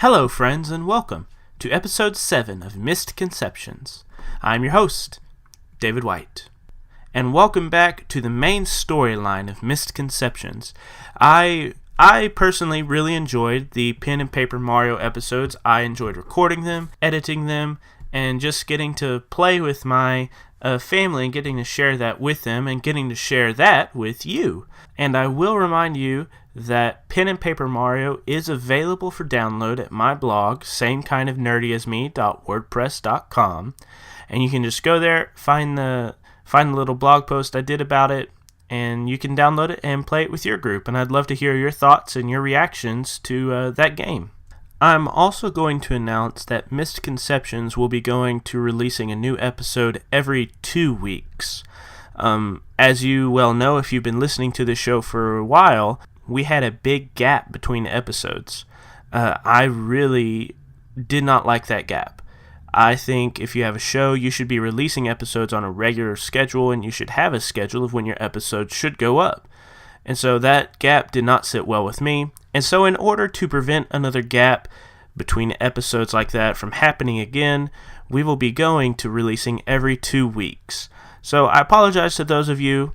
Hello, friends, and welcome to episode 7 of Mistconceptions. I'm your host, David White, and welcome back to the main storyline of Mistconceptions. I personally really enjoyed the pen and paper Mario episodes. I enjoyed recording them, editing them, and just getting to play with my family and getting to share that with them and getting to share that with you. And I will remind you that Pen and Paper Mario is available for download at my blog, samekindofnerdyasme.wordpress.com, and you can just go there, find the little blog post I did about it, and you can download it and play it with your group, and I'd love to hear your thoughts and your reactions to that game. I'm also going to announce that Mistconceptions will be going to releasing a new episode every 2 weeks. As you well know, if you've been listening to the show for a while, we had a big gap between episodes. I really did not like that gap. I think if you have a show, you should be releasing episodes on a regular schedule, and you should have a schedule of when your episodes should go up. And so that gap did not sit well with me. And so in order to prevent another gap between episodes like that from happening again, we will be going to releasing every 2 weeks. So I apologize to those of you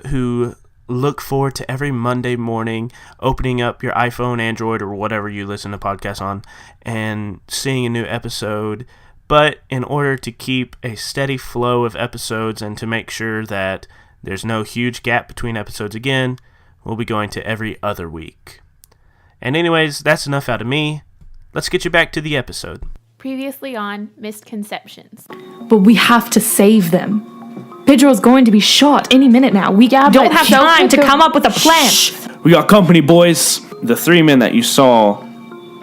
who look forward to every Monday morning opening up your iPhone, Android, or whatever you listen to podcasts on and seeing a new episode. But in order to keep a steady flow of episodes and to make sure that there's no huge gap between episodes again, we'll be going to every other week. And anyways, that's enough out of me. Let's get you back to the episode. Previously on Mistconceptions. But we have to save them. Pedro's going to be shot any minute now. We don't have time to come up with a plan. Shh. We got company, boys. The 3 men that you saw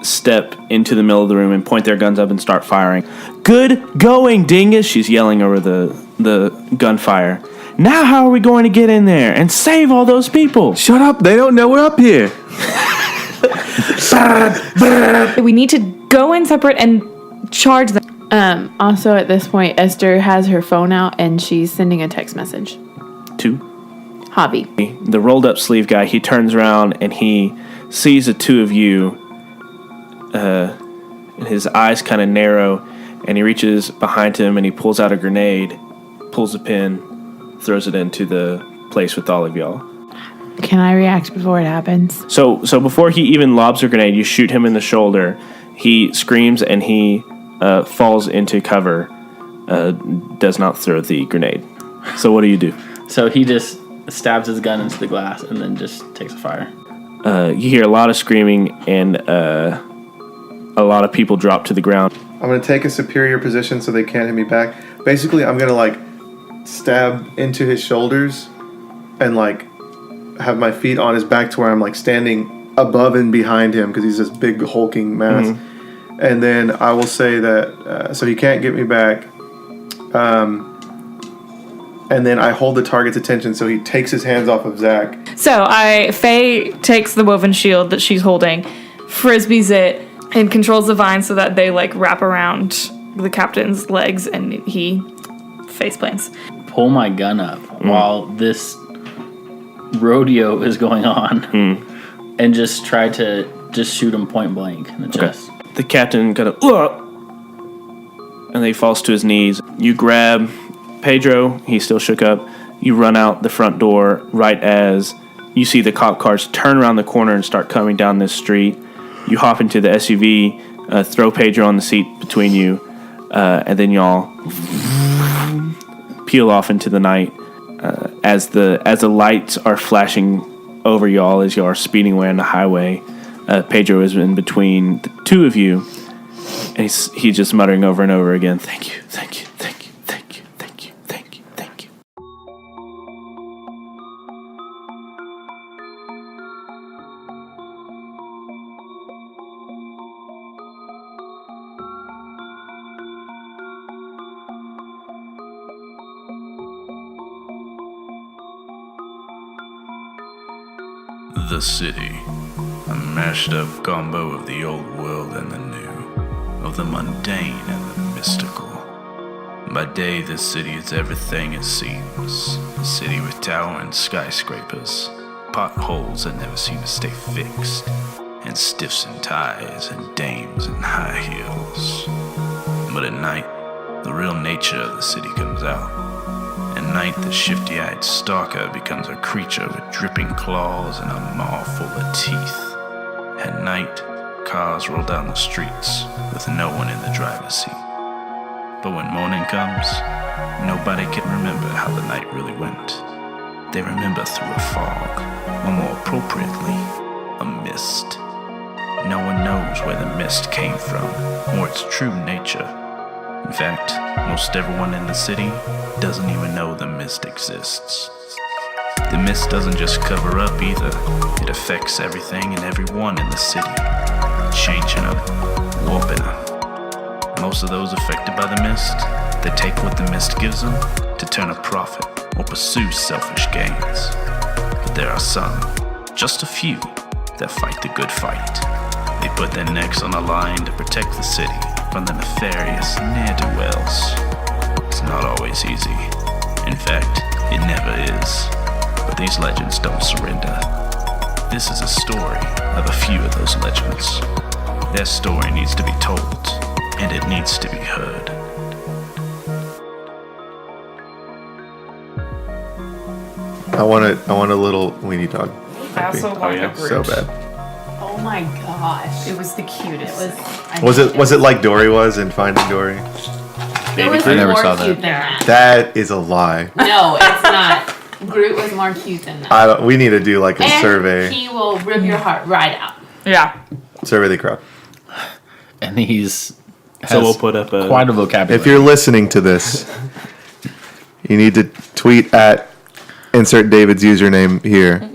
step into the middle of the room and point their guns up and start firing. Good going, dingus, she's yelling over the gunfire. Now how are we going to get in there and save all those people? Shut up, they don't know we're up here. We need to go in separate and charge them. Also at this point, Esther has her phone out and she's sending a text message. To? Hobby. The rolled up sleeve guy, he turns around and he sees the two of you, and his eyes kind of narrow, and he reaches behind him and he pulls out a grenade, pulls a pin, throws it into the place with all of y'all. Can I react before it happens? So before he even lobs a grenade, you shoot him in the shoulder. He screams and he falls into cover, does not throw the grenade. So what do you do? So he just stabs his gun into the glass and then just takes a fire. You hear a lot of screaming and a lot of people drop to the ground. I'm going to take a superior position so they can't hit me back. Basically, I'm going to stab into his shoulders and have my feet on his back to where I'm standing above and behind him because he's this big hulking mass. Mm-hmm. And then I will say that, so he can't get me back. And then I hold the target's attention so he takes his hands off of Zach. So Faye takes the woven shield that she's holding, frisbees it, and controls the vine so that they wrap around the captain's legs and he face plants. Pull my gun up while this rodeo is going on and just try to just shoot him point blank in the chest. The captain kind of, and then he falls to his knees. You grab Pedro, he's still shook up. You run out the front door right as you see the cop cars turn around the corner and start coming down this street. You hop into the SUV, throw Pedro on the seat between you, and then y'all peel off into the night as the lights are flashing over y'all as y'all are speeding away on the highway. Pedro is in between the two of you, and he's just muttering over and over again, "Thank you, thank you, thank you, thank you, thank you, thank you, thank you." The city. A mashed up combo of the old world and the new, of the mundane and the mystical. By day, this city is everything it seems. A city with towering skyscrapers, potholes that never seem to stay fixed, and stiffs in ties and dames in high heels. But at night, the real nature of the city comes out. At night, the shifty-eyed stalker becomes a creature with dripping claws and a maw full of teeth. At night, cars roll down the streets with no one in the driver's seat. But when morning comes, nobody can remember how the night really went. They remember through a fog, or more appropriately, a mist. No one knows where the mist came from, or its true nature. In fact, most everyone in the city doesn't even know the mist exists. The mist doesn't just cover up either. It affects everything and everyone in the city, changing them, warping them. Most of those affected by the mist, they take what the mist gives them to turn a profit or pursue selfish gains. But there are some, just a few, that fight the good fight. They put their necks on the line to protect the city from the nefarious ne'er-do-wells. It's not always easy. In fact, it never is. But these legends don't surrender. This is a story of a few of those legends. Their story needs to be told, and it needs to be heard. I want a little weenie dog. I also want yeah. a Groot. So bad. Oh my gosh. It was the cutest. Was it like Dory was in Finding Dory? It was I never more saw cute that. than that. That is a lie. No, it's not. Groot was more cute than that. We need to do like a And survey. he will rip your heart right out. Yeah. Survey the crowd. And he's So we'll put up a... quite a vocabulary. If you're listening to this, you need to tweet at insert David's username here.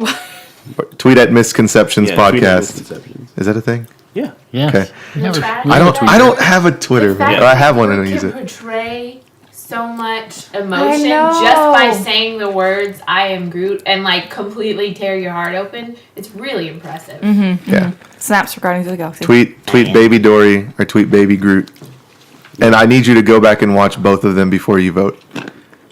Tweet at Misconceptions Yeah, tweet at Podcast. Misconceptions. Is that a thing? Yeah. yeah. Okay. Never, fact- I don't have a Twitter, The but fact I have that one and I you use can it. portray so much emotion know. just by saying the words "I am Groot" and like completely tear your heart open. It's really impressive. Yeah. Snaps for Guardians of the Galaxy. Tweet Baby Dory or tweet Baby Groot. And I need you to go back and watch both of them before you vote.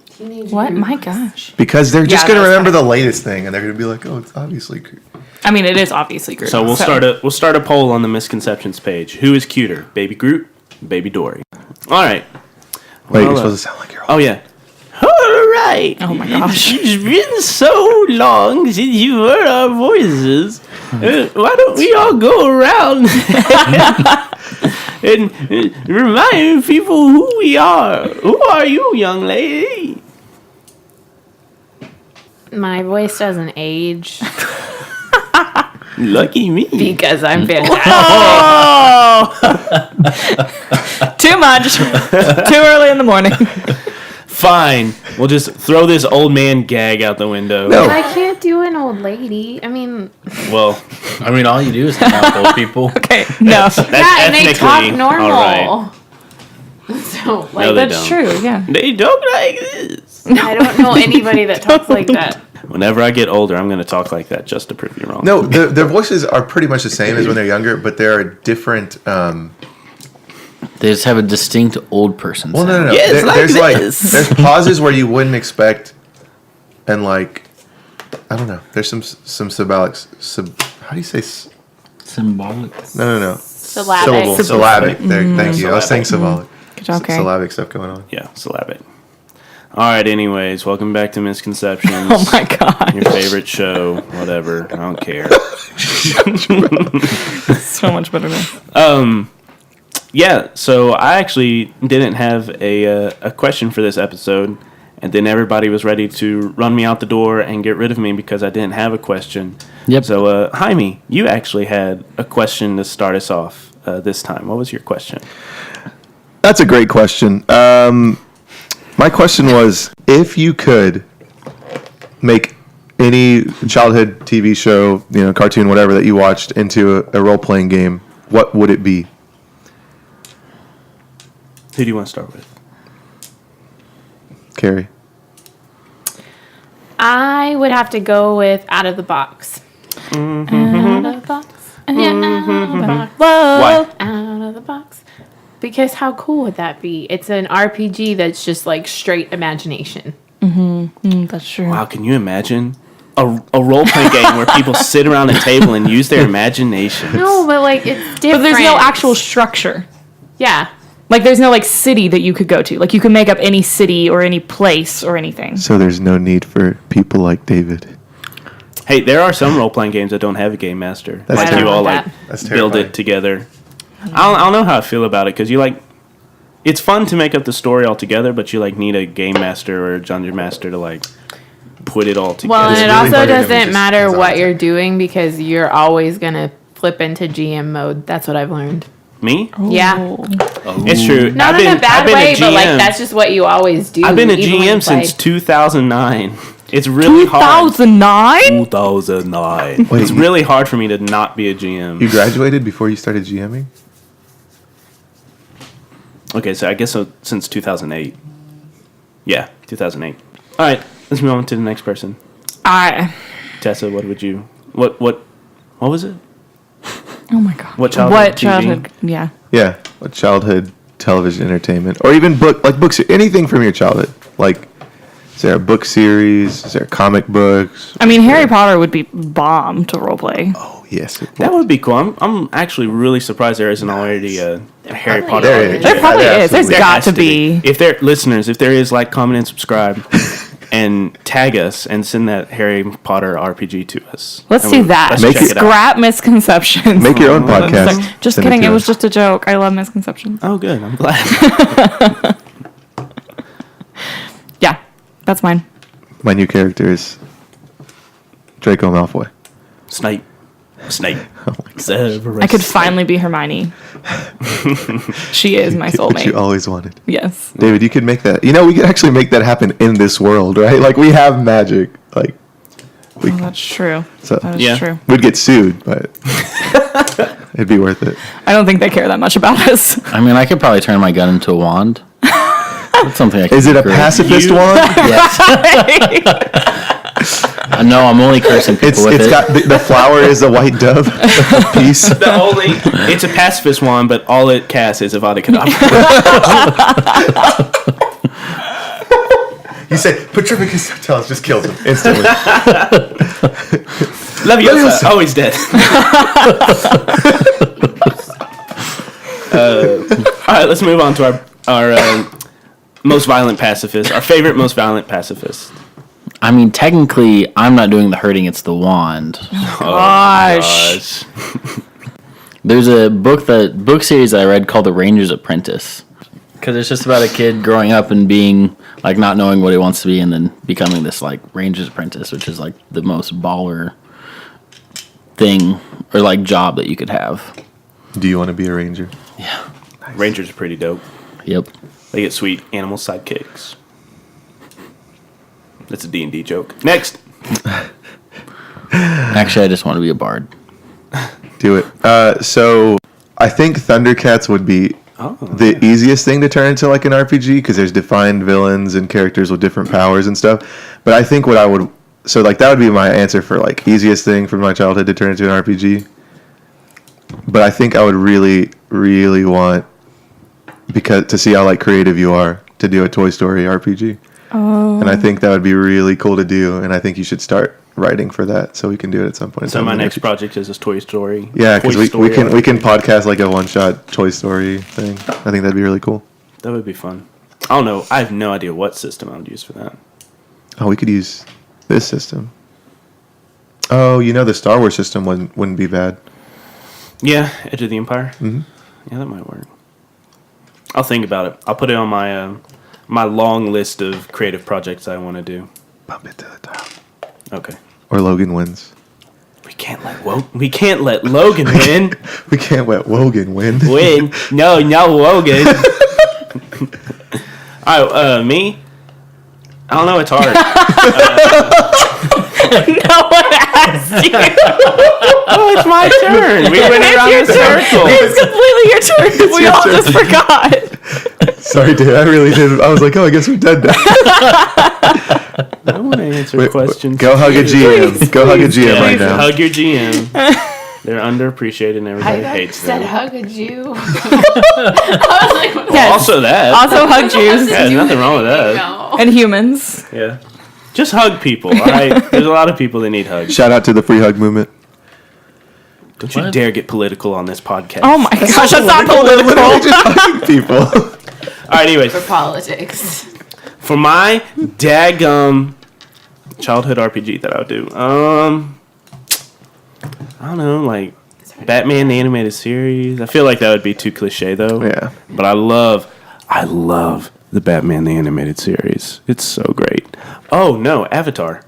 Teenage What? Groot. My gosh. Because they're just Yeah, going to that's remember the latest thing and they're going to be like, oh, it's obviously Groot. I mean, it is obviously Groot. So we'll start a poll on the Misconceptions page. Who is cuter, Baby Groot, Baby Dory? All right. Wait, Well, you're supposed to sound like you're old. Oh yeah. All right. Oh my gosh. It's been so long since you heard our voices. Why don't we all go around and remind people who we are? Who are you, young lady? My voice doesn't age Lucky me. because I'm fantastic. Too much. Too early in the morning. Fine. We'll just throw this old man gag out the window. No. I can't do an old lady. I mean, Well, I mean, all you do is hang out with old people. Okay, no. that's yeah, and they talk ethnically normal. all right. So, like, No, they That's don't. true, yeah. They talk like this. I don't know anybody that talks like that. Whenever I get older, I'm going to talk like that just to prove you wrong. No, their voices are pretty much the same as when they're younger, but there are different. They just have a distinct old person Well, sound. no. Yeah, it's like there's this. there's pauses where you wouldn't expect, and like, I don't know. There's some symbolic. How do you say? Symbolic. No. Syllabic. Syllabic. There, thank you. I was saying symbolic. Okay. Syllabic stuff going on. Yeah, syllabic. All right, anyways, welcome back to Misconceptions. Oh my god. Your favorite show, whatever. I don't care. So much better than. Yeah, so I actually didn't have a question for this episode, and then everybody was ready to run me out the door and get rid of me because I didn't have a question. Yep. So, Jaime, you actually had a question to start us off this time. What was your question? That's a great question. My question was, if you could make any childhood TV show, cartoon, whatever that you watched into a role-playing game, what would it be? Who do you want to start with? Carrie. I would have to go with Out of the Box. Out of the box. Yeah, out of the box. Why? Out of the box. Because how cool would that be? It's an RPG that's just like straight imagination. That's true. Wow, can you imagine a role playing game where people sit around a table and use their imagination. No, but like it's different. But there's no actual structure. Yeah. Like there's no like city that you could go to. Like you can make up any city or any place or anything. So there's no need for people like David. Hey, there are some role playing games that don't have a game master. That's Like terrible. you all like That's build terrifying. it together. I don't know how I feel about it because you like. It's fun to make up the story all together, but you like need a game master or a dungeon master to like put it all together. Well, and It's it really also hard to doesn't just matter design what it. you're doing because you're always gonna flip into GM mode. That's what I've learned. Me? Yeah. It's true. Not in a bad way, but like that's just what you always do. I've been a even when you GM since play. 2009. It's really hard. 2009? 2009. Wait, It's really hard for me to not be a GM. You graduated before you started GMing? Okay, so I guess since 2008. Yeah, 2008. All right, let's move on to the next person. Tessa, what would you... What was it? Oh my god. What childhood TV? Yeah. Yeah, like childhood television entertainment, or even books, anything from your childhood. Like, is there a book series? Is there comic books? I mean, Harry Potter would be bomb to roleplay. Oh yes, That would be cool. I'm actually really surprised there isn't already a Harry probably Potter. There RPG. is. There probably there is. There's absolutely got has to be. If there, listeners, if there is, like, comment, and subscribe, and tag us and send that Harry Potter RPG to us. Let's And do we'll- that. let's Make check it- it out. Scrap misconceptions. Make your own Oh, podcast. Just Send kidding. to It was us. just a joke. I love misconceptions. Oh, good. I'm glad. Yeah, that's mine. My new character is Draco Malfoy. Snape. I could finally be Hermione. She is my What you soulmate. always wanted. Yes. David, you could make that. You know, we could actually make that happen in this world, right? Like, we have magic. Like, Oh, that's true. so That is Yeah. true. we'd get sued, but it'd be worth it. I don't think they care that much about us. I mean, I could probably turn my gun into a wand. That's something I can Is it a create. pacifist You- wand? Yes. No, I'm only cursing people with It's it. got the flower is a white dove of peace. It's a pacifist one, but all it casts is Avada Kedavra. You say Petrificus Totalis just kills him instantly. Leviosa. Oh, he's dead. All right, let's move on to our most violent pacifist. Our favorite most violent pacifist. I mean, technically, I'm not doing the hurting, it's the wand. Gosh. There's a book series I read called The Ranger's Apprentice. Because it's just about a kid growing up and being, like, not knowing what he wants to be and then becoming this, like, Ranger's Apprentice, which is, like, the most baller thing or, like, job that you could have. Do you want to be a ranger? Yeah. Rangers are pretty dope. Yep. They get sweet animal sidekicks. That's a D&D joke. Next. Actually, I just want to be a bard. Do it. So I think Thundercats would be the easiest thing to turn into like an RPG because there's defined villains and characters with different powers and stuff. But I think what I would that would be my answer for like easiest thing from my childhood to turn into an RPG. But I think I would really, really want to see how like creative you are to do a Toy Story RPG. Oh. And I think that would be really cool to do. And I think you should start writing for that so we can do it at some point. in So time my in the next future. project is this Toy Story. Yeah, because Toy we Story can podcast like a one-shot Toy Story thing. I think that'd be really cool. That would be fun. I don't know. I have no idea what system I would use for that. Oh, we could use this system. Oh, the Star Wars system wouldn't be bad. Yeah, Edge of the Empire. Mm-hmm. Yeah, that might work. I'll think about it. I'll put it on my my long list of creative projects I want to do. Bump it to the top. Okay. Or Logan wins. We can't let Logan win. We can't let Wogan win. Win? No, Logan. All right, me. I don't know. It's hard. No one asked you. Oh, it's my turn. We went around in circles. It's completely your turn. We your all turn. just forgot. Sorry, dude. I really did. I was like, oh, I guess we're done now. I want to answer questions. Go hug a GM. Please, Go hug a please, GM Yeah, right now. hug your GM. They're underappreciated and everybody hates said them. hug a Jew. I was like, Yes. Also that. Also hug Jews Yeah, there's nothing wrong with that. no. and humans. Yeah. Just hug people, all right? There's a lot of people that need hugs. Shout out to the free hug movement. Don't you dare get political on this podcast. Oh my gosh, that's not political. Literally just hugging people. All right, anyways. For politics. For my daggum childhood RPG that I would do, I don't know, like Batman the animated series. I feel like that would be too cliche though. Yeah. But I love the Batman the animated series. It's so great. Oh no, Avatar.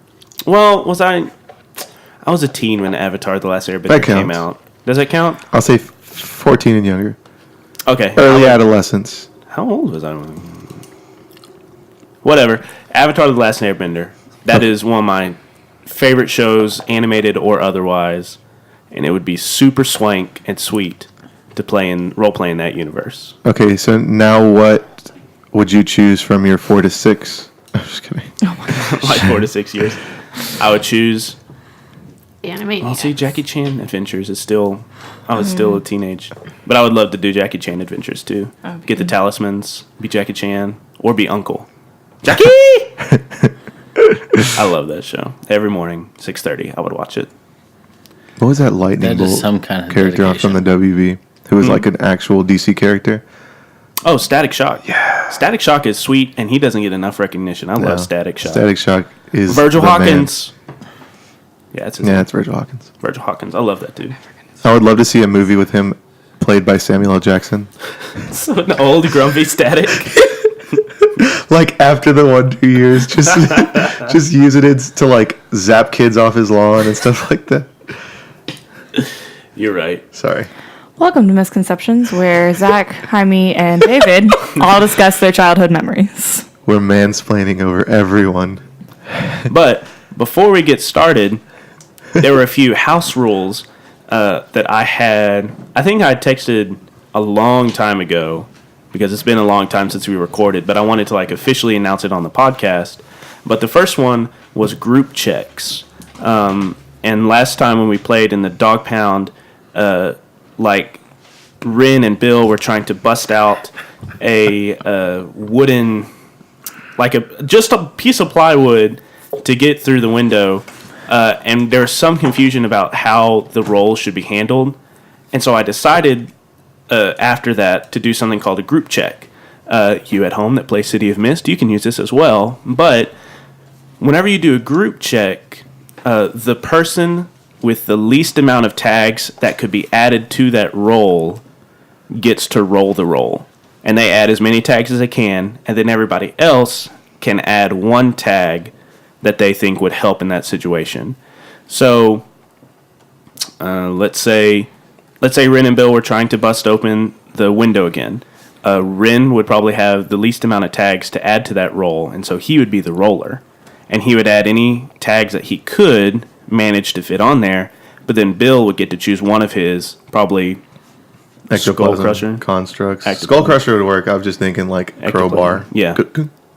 Well, I was a teen when Avatar The Last Airbender came out. Does that count? I'll say 14 and younger. Okay. Early adolescence. How old was I? Whatever. Avatar The Last Airbender. That is one of my favorite shows, animated or otherwise. And it would be super swank and sweet to role play in that universe. Okay, so now what would you choose from your 4 to 6? I'm just kidding. Like 4 to 6 years. I would choose... Animate. I'll see Jackie Chan Adventures is still... I was still a teenage. But I would love to do Jackie Chan Adventures too. Get the talismans, be Jackie Chan, or be Uncle. Jackie! I love that show. Every morning, 6:30, I would watch it. What was that lightning That is bolt some kind of character from the WB who was like an actual DC character? Oh, Static Shock. Yeah. Static Shock is sweet, and he doesn't get enough recognition. I love Static Shock. Static Shock is Virgil the Hawkins. Yeah, it's his name. Yeah, it's Virgil Hawkins. Virgil Hawkins. I love that dude. I would love to see a movie with him played by Samuel L. Jackson. So an old, grumpy Static. Like after the 1-2 years, just using it to like zap kids off his lawn and stuff like that. You're right. Sorry. Welcome to Misconceptions, where Zach, Jaime, and David all discuss their childhood memories. We're mansplaining over everyone. But before we get started, there were a few house rules that I had. I think I texted a long time ago because it's been a long time since we recorded, but I wanted to like officially announce it on the podcast. But the first one was group checks. And last time when we played in the Dog Pound, like Rin and Bill were trying to bust out a wooden, like just a piece of plywood to get through the window. And there was some confusion about how the roll should be handled. And so I decided after that to do something called a group check. You at home that play City of Mist, you can use this as well. But whenever you do a group check, the person with the least amount of tags that could be added to that roll gets to roll the roll. And they add as many tags as they can, and then everybody else can add one tag that they think would help in that situation. So, let's say Rin and Bill were trying to bust open the window again. Rin would probably have the least amount of tags to add to that roll, and so he would be the roller. And he would add any tags that he could manage to fit on there, but then Bill would get to choose one of his, probably Skull Crusher. Constructs. Skull Crusher would work. I was just thinking like crowbar. Yeah.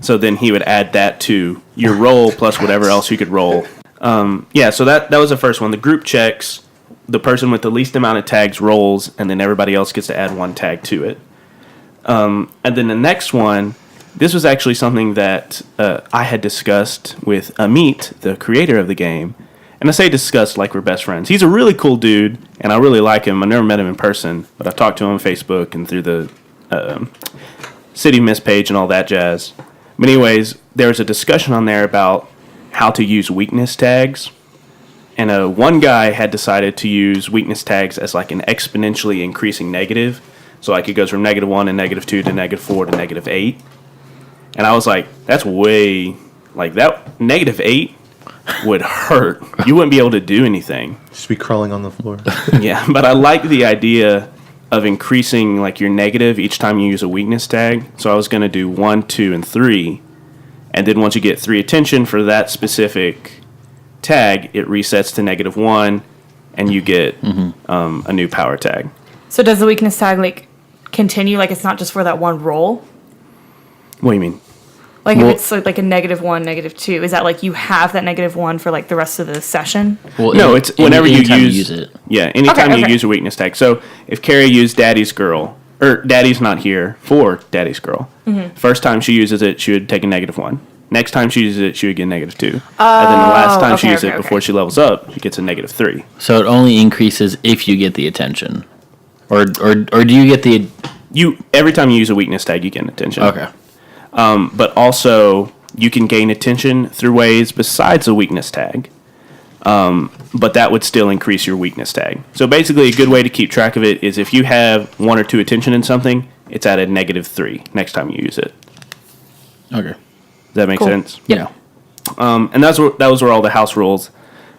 So then he would add that to your roll plus whatever else you could roll. Yeah, so that was the first one. The group checks, the person with the least amount of tags rolls, and then everybody else gets to add one tag to it. And then the next one, this was actually something that I had discussed with Amit, the creator of the game. And I say discussed like we're best friends. He's a really cool dude, and I really like him. I've never met him in person, but I've talked to him on Facebook and through the City Mist page and all that jazz. But anyways, there was a discussion on there about how to use weakness tags. And one guy had decided to use weakness tags as like an exponentially increasing negative. So like it goes from -1 to -2 to -4 to -8. And I was like, that's way, like that -8 would hurt. You wouldn't be able to do anything. Just be crawling on the floor. Yeah, but I like the idea of increasing like your negative each time you use a weakness tag. So I was going to do 1, 2, and 3. And then once you get 3 attention for that specific tag, it resets to -1, and you get a new power tag. So does the weakness tag like continue? Like it's not just for that one roll? What do you mean? Like if it's like a -1, -2, is that like you have that -1 for like the rest of the session? Well, No, it's whenever you anytime use it. Yeah, anytime you Okay. use a weakness tag. So if Carrie used Daddy's Girl, or Daddy's not here for Daddy's Girl, first time she uses it, she would take a -1. Next time she uses it, she would get -2. And then the last time she uses it before she levels up, she gets a -3. So it only increases if you get the attention, or do you get the? Every time you use a weakness tag, you get an attention. Okay. But also, you can gain attention through ways besides a weakness tag. But that would still increase your weakness tag. So basically, a good way to keep track of it is if you have 1 or 2 attention in something, it's at a -3 next time you use it. Okay. Does that make sense? Yeah. And those were all the house rules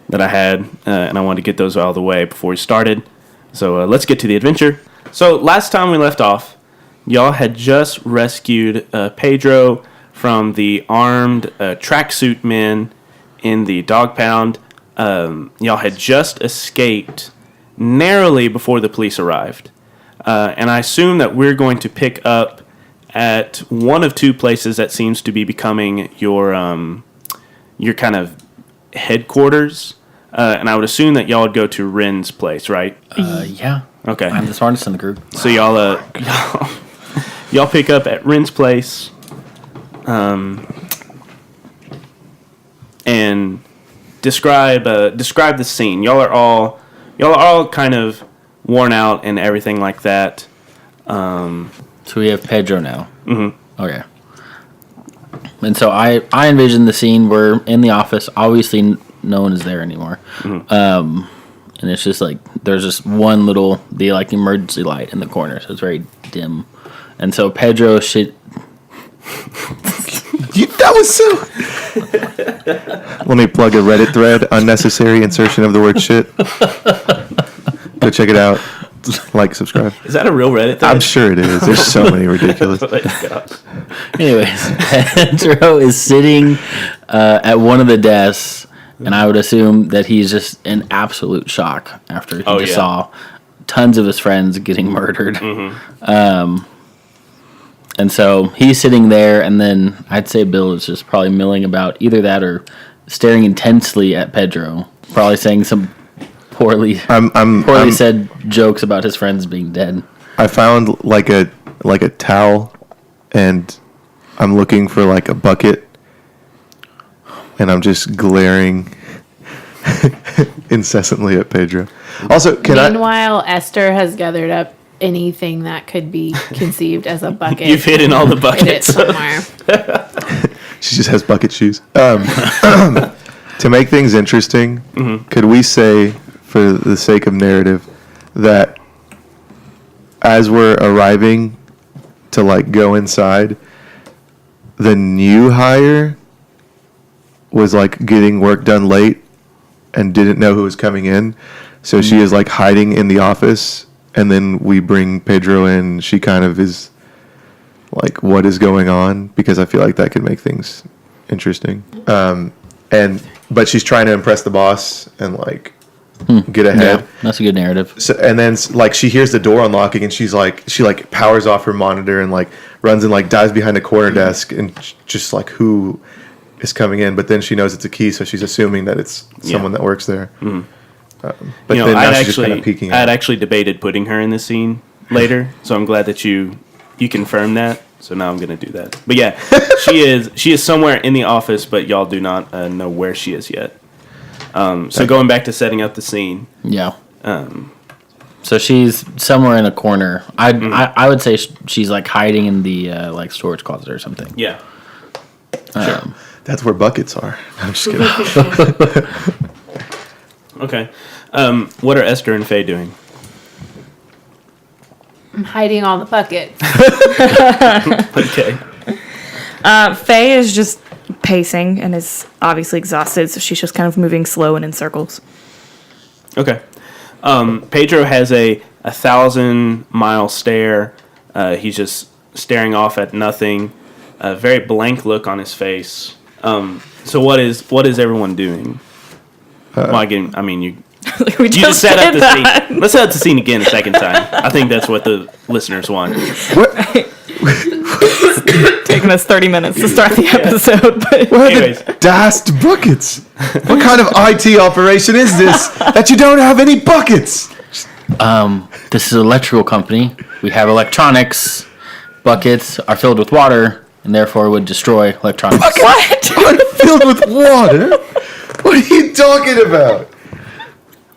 that I had, and I wanted to get those out of the way before we started. So let's get to the adventure. So last time we left off, y'all had just rescued Pedro from the armed tracksuit men in the dog pound. Y'all had just escaped narrowly before the police arrived. And I assume that we're going to pick up at one of 2 places that seems to be becoming your kind of headquarters. And I would assume that y'all would go to Ren's place, right? Yeah. Okay. I'm the smartest in the group. So y'all pick up at Ren's place, and describe the scene. Y'all are all kind of worn out and everything like that. So we have Pedro now. Mm-hmm. Okay. And so I envision the scene. We're in the office. Obviously, no one is there anymore. Mm-hmm. And it's just like there's just one little emergency light in the corner, so it's very dim. And so Pedro should. That was so. Let me plug a Reddit thread. Unnecessary insertion of the word shit. Go check it out. Like, subscribe. Is that a real Reddit thread? I'm sure it is. There's so many ridiculous. Oh my gosh. Anyways, Pedro is sitting at one of the desks, and I would assume that he's just in absolute shock after he just saw tons of his friends getting murdered. Mm-hmm. And so he's sitting there, and then I'd say Bill is just probably milling about, either that or staring intensely at Pedro, probably saying some poorly said jokes about his friends being dead. I found like a towel, and I'm looking for like a bucket, and I'm just glaring incessantly at Pedro. Also, Meanwhile, Esther has gathered up anything that could be conceived as a bucket. You've hidden all the Hid it buckets. somewhere. She just has bucket shoes. To make things interesting, could we say, for the sake of narrative, that as we're arriving to like go inside, the new hire was like getting work done late and didn't know who was coming in, so she is like hiding in the office, and then we bring Pedro in. She kind of is like, what is going on? Because I feel like that could make things interesting. But she's trying to impress the boss and like get ahead. Yeah, that's a good narrative. So, and then like she hears the door unlocking, and she powers off her monitor and like runs and like dives behind a corner desk and just like, who is coming in? But then she knows it's a key, so she's assuming that it's someone that works there. Mm-hmm. But then now she's just kind of peeking out. I had actually debated putting her in the scene later, so I'm glad that you confirmed that. So now I'm going to do that. But yeah, she is somewhere in the office, but y'all do not know where she is yet. So going back to setting up the scene. Yeah. So she's somewhere in a corner. I would say she's like hiding in the like storage closet or something. Yeah. Sure. That's where buckets are. I'm just kidding. Okay. What are Esther and Faye doing? I'm hiding all the buckets. Okay. Faye is just pacing and is obviously exhausted, so she's just kind of moving slow and in circles. Okay. Pedro has a 1,000-mile stare. He's just staring off at nothing. A very blank look on his face. So what is everyone doing? You Like we just set up the that. scene. Let's set up the scene again a second time. I think that's what the listeners want. Taking us 30 minutes to start the episode. But Where are Anyways. the dast buckets? What kind of IT operation is this that you don't have any buckets? This is an electrical company. We have electronics. Buckets are filled with water. and therefore would destroy electronics. What? Filled with water? What are you talking about?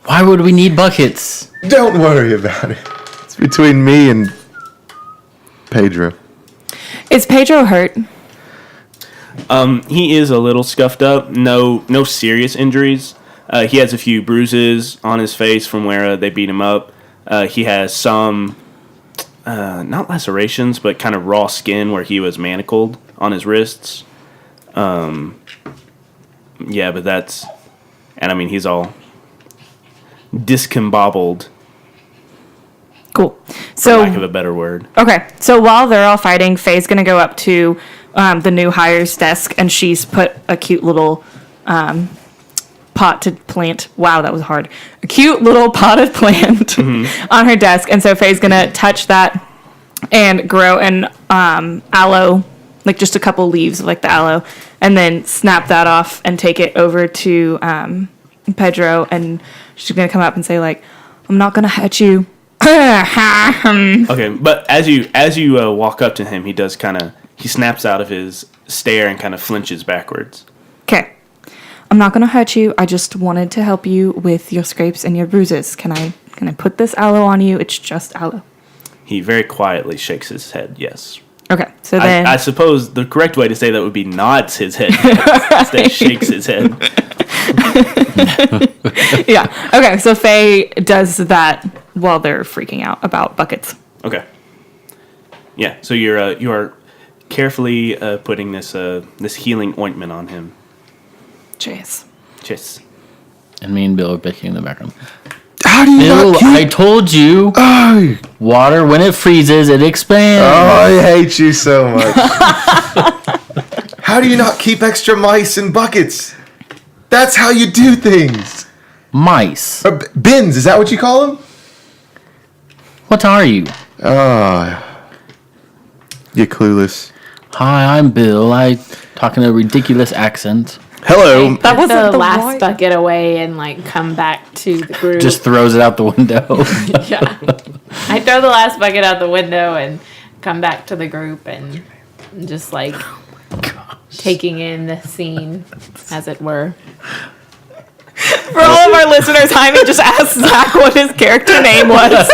Why would we need buckets? Don't worry about it. It's between me and Pedro. Is Pedro hurt? He is a little scuffed up. No serious injuries. He has a few bruises on his face from where they beat him up. He has some, not lacerations, but kind of raw skin where he was manacled on his wrists. Yeah, but that's, and I mean, he's all discombobbled, Cool. for So, lack of a better word. okay. So while they're all fighting, Faye's going to go up to the new hire's desk, and she's put a cute little potted plant. Wow, that was hard. A cute little potted plant on her desk. And so Faye's going to touch that and grow an aloe, like just a couple leaves of like the aloe, and then snap that off and take it over to Pedro. And she's going to come up and say, like, I'm not going to hurt you. Okay, but as you walk up to him, he does he snaps out of his stare and kind of flinches backwards. Okay. I'm not going to hurt you. I just wanted to help you with your scrapes and your bruises. Can I put this aloe on you? It's just aloe. He very quietly shakes his head, yes. Okay. So then I suppose the correct way to say that would be nods his head. Instead shakes his head. yeah. Okay. So Faye does that while they're freaking out about buckets. Okay. Yeah. So you are carefully putting this healing ointment on him. Jeez. Cheers. And me and Bill are picking in the background. How do you Bill, not keep... I told you. Oh, Water, when it freezes, it expands. I hate you so much. How do you not keep extra mice in buckets? That's how you do things. Mice. Or bins, is that what you call them? What are you? You're clueless. Hi, I'm Bill. I talk in a ridiculous accent. Hello. That wasn't the the last right- bucket away and like come back to the group. Just throws it out the window. Yeah. I throw the last bucket out the window and come back to the group and just like taking in the scene, as it were. For all of our listeners, Jaime just asked Zach what his character name was.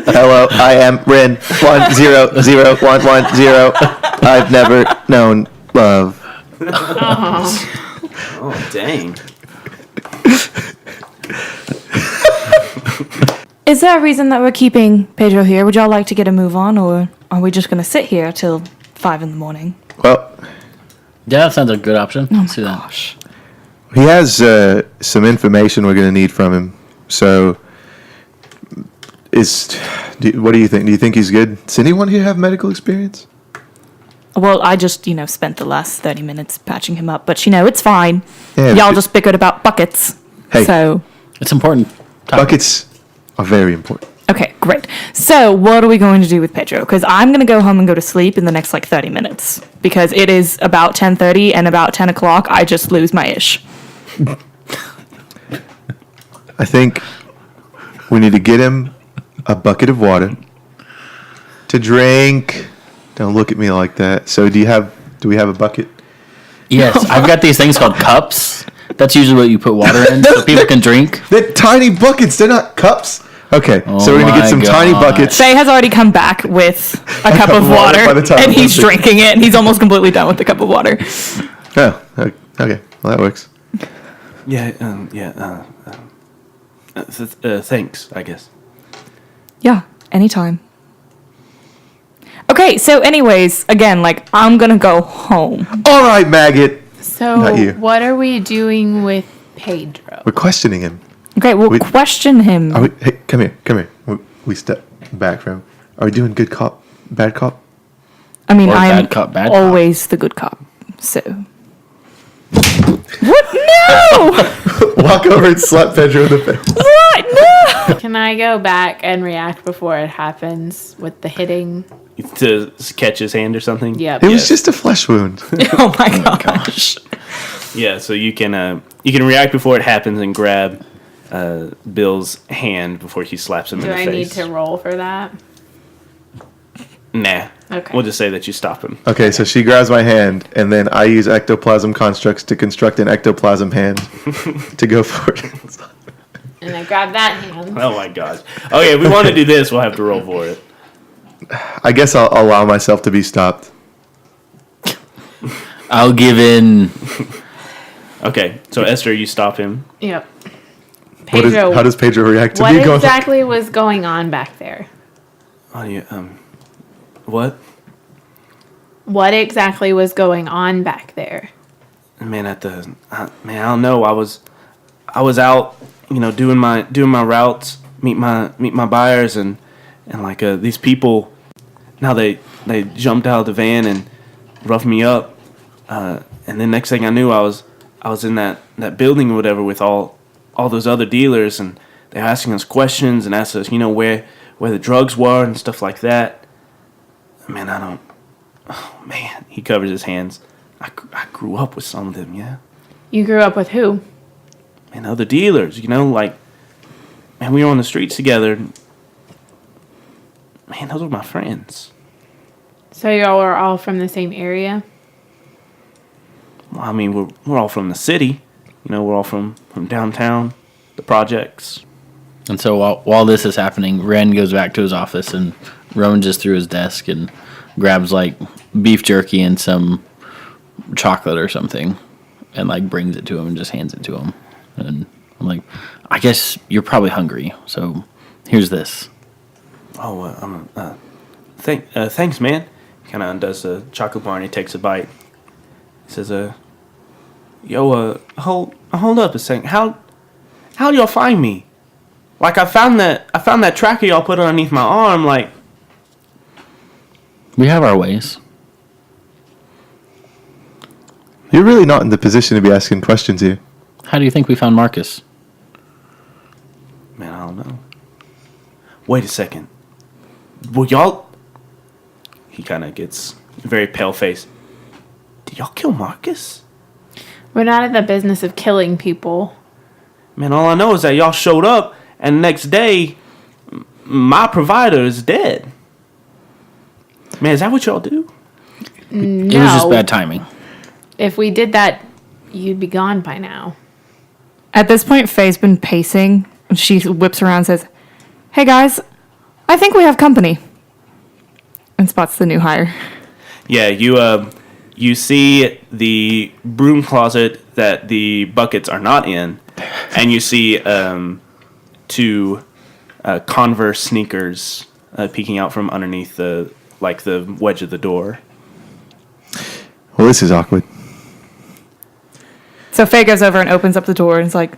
Hello, I am Rin 100110. I've never known love. Oh, dang. Is there a reason that we're keeping Pedro here? Would y'all like to get a move on, or are we just going to sit here till 5 in the morning? Well, Yeah, that sounds like a good option. Let's do that. Gosh. he has some information we're going to need from him. So, what do you think? Do you think he's good? Does anyone here have medical experience? Well, I just, spent the last 30 minutes patching him up, but it's fine. Yeah, Y'all but- just bickered about buckets. Hey. So, It's important. Buckets are very important. okay, great. So, what are we going to do with Pedro? Because I'm going to go home and go to sleep in the next, 30 minutes. Because it is about 10:30, and about 10 o'clock, I just lose my ish. I think we need to get him a bucket of water to drink. Don't look at me like that. So, do we have a bucket? Yes, I've got these things called cups. That's usually what you put water in so people can drink. They're tiny buckets. They're not cups. Okay, so we're gonna my get some tiny God. buckets. Faye has already come back with a cup of water, by the time and I'm he's done. drinking it, and he's almost completely done with the cup of water. Oh, okay. Well, that works. Yeah, thanks, I guess. Yeah, anytime. Okay, so anyways, again, I'm gonna go home. All right, maggot. So, Not you. what are we doing with Pedro? We're questioning him. Okay, we'll question him. Hey, come here. We step back from him. Are we doing good cop, bad cop? I mean, Or I am bad cop, bad cop. always the good cop, so... What? No! Walk over and slap Pedro in the face. What? No! Can I go back and react before it happens with the hitting? To catch his hand or something? Yep. It was just a flesh wound. Oh my gosh. Yeah, so you can react before it happens and grab Bill's hand before he slaps him Do in the I face. need to roll for that? Nah. Okay. We'll just say that you stop him. Okay, so she grabs my hand, and then I use ectoplasm constructs to construct an ectoplasm hand to go for it. And I grab that hand. Oh my gosh. Okay, if we want to do this, we'll have to roll for it. I guess I'll allow myself to be stopped. I'll give in. Okay, so Esther, you stop him. Yep. How does Pedro react to what me going? exactly was going on back there? Oh, you, what? What exactly was going on back there? Man, I don't know. I was out, doing my routes, meet my buyers, and like these people. Now they jumped out of the van and roughed me up, and then next thing I knew, I was in that building or whatever with all those other dealers, and they're asking us questions and asked us, where the drugs were and stuff like that. Man, I don't. Oh man, he covers his hands. I grew up with some of them, yeah. You grew up with who? And other dealers, man, we were on the streets together. Man, those were my friends. So y'all are all from the same area? Well, I mean, we're all from the city. We're all from downtown, the projects. And so while this is happening, Ren goes back to his office and rummages through his desk and grabs beef jerky and some chocolate or something and brings it to him and just hands it to him. And I'm like, I guess you're probably hungry, so here's this. Oh, thanks, man. Kind of undoes the chocolate bar and he takes a bite. He says, hold up a second. How do y'all find me? I found that tracker y'all put underneath my arm. We have our ways. You're really not in the position to be asking questions here. How do you think we found Marcus? Man, I don't know. Wait a second. Well, y'all... He kind of gets very pale face. Did y'all kill Marcus? We're not in the business of killing people. Man, all I know is that y'all showed up, and the next day, my provider is dead. Man, is that what y'all do? No. It was just bad timing. If we did that, you'd be gone by now. At this point, Faye's been pacing, and she whips around and says, "Hey guys, I think we have company." And spots the new hire. Yeah, you see the broom closet that the buckets are not in, and you see two Converse sneakers peeking out from underneath the wedge of the door. Well, this is awkward. So Faye goes over and opens up the door and is like,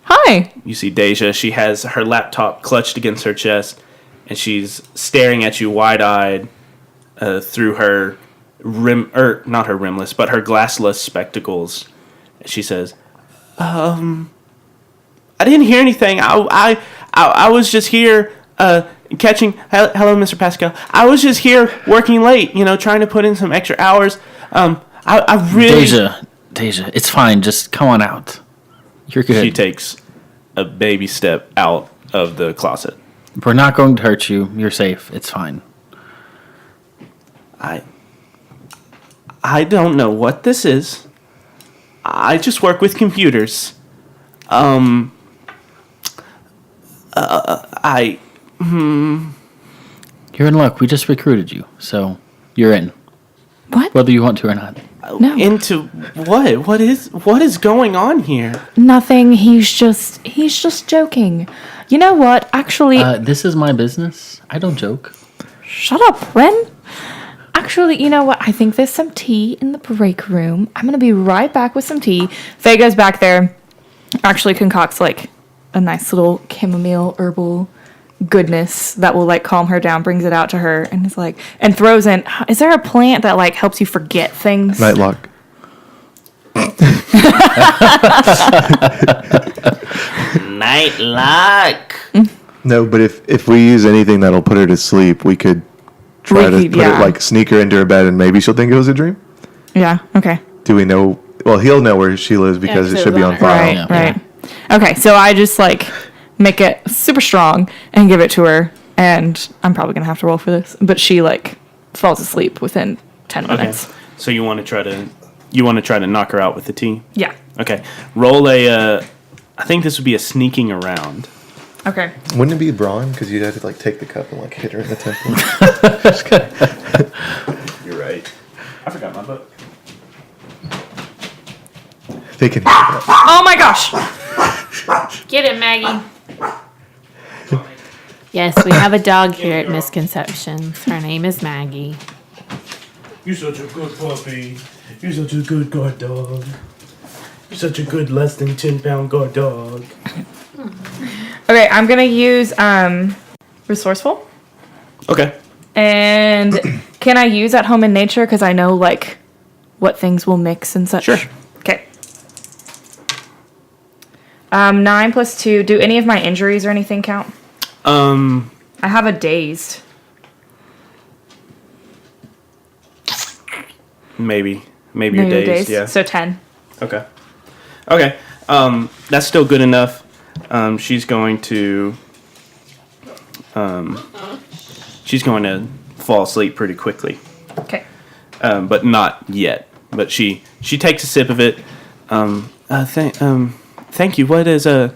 "Hi." You see Deja. She has her laptop clutched against her chest, and she's staring at you wide-eyed through her not her rimless, but her glassless spectacles. She says, I didn't hear anything. I was just here catching. Hello, Mr. Pascal. I was just here working late. Trying to put in some extra hours. I really. Deja, it's fine. Just come on out. You're good. She takes a baby step out of the closet. We're not going to hurt you. You're safe. It's fine. I don't know what this is. I just work with computers. You're in luck. We just recruited you, so you're in. What? Whether you want to or not. No. Into what? What is going on here? Nothing. He's just joking. You know what? Actually, This is my business. I don't joke. shut up, Ren. Actually, you know what? I think there's some tea in the break room. I'm going to be right back with some tea. Faye goes back there, actually concocts a nice little chamomile herbal goodness that will calm her down, brings it out to her, and is and throws in, is there a plant that helps you forget things? Nightlock. Nightlock. No, but if we use anything that'll put her to sleep, we could try to put it sneak her into her bed and maybe she'll think it was a dream. Yeah, okay. Do we know? Well, he'll know where she lives because it should be on file. Right. Okay, so I just make it super strong and give it to her, and I'm probably gonna have to roll for this, but she falls asleep within 10 minutes. Okay. So you want to try to knock her out with the tea? Yeah. Okay. Roll a. I think this would be a sneaking around. Okay. Wouldn't it be brawn? Because you'd have to like take the cup and like hit her in the temple. You're right. I forgot my book. They can hear that. Oh my gosh! Get it, Maggie. Yes, we have a dog here at Misconceptions. Her name is Maggie. You're such a good puppy. You're such a good guard dog. You're such a good less than 10-pound guard dog. Okay, I'm gonna use resourceful. Okay. And can I use at home in nature? Because I know like what things will mix and such. Sure. Okay. 9 plus 2. Do any of my injuries or anything count? I have a dazed. Maybe you're dazed. Yeah. So 10. Okay. That's still good enough. She's going to fall asleep pretty quickly. Okay. But not yet. But she takes a sip of it. Thank you. What is do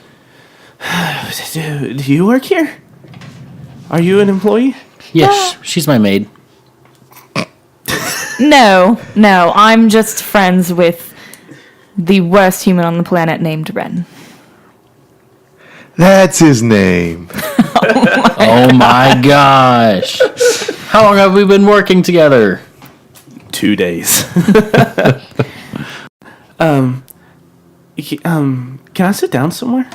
you work here? Are you an employee? Yes, she's my maid. No, I'm just friends with the worst human on the planet named Ren. That's his name. Oh my gosh. How long have we been working together? 2 days. Can I sit down somewhere?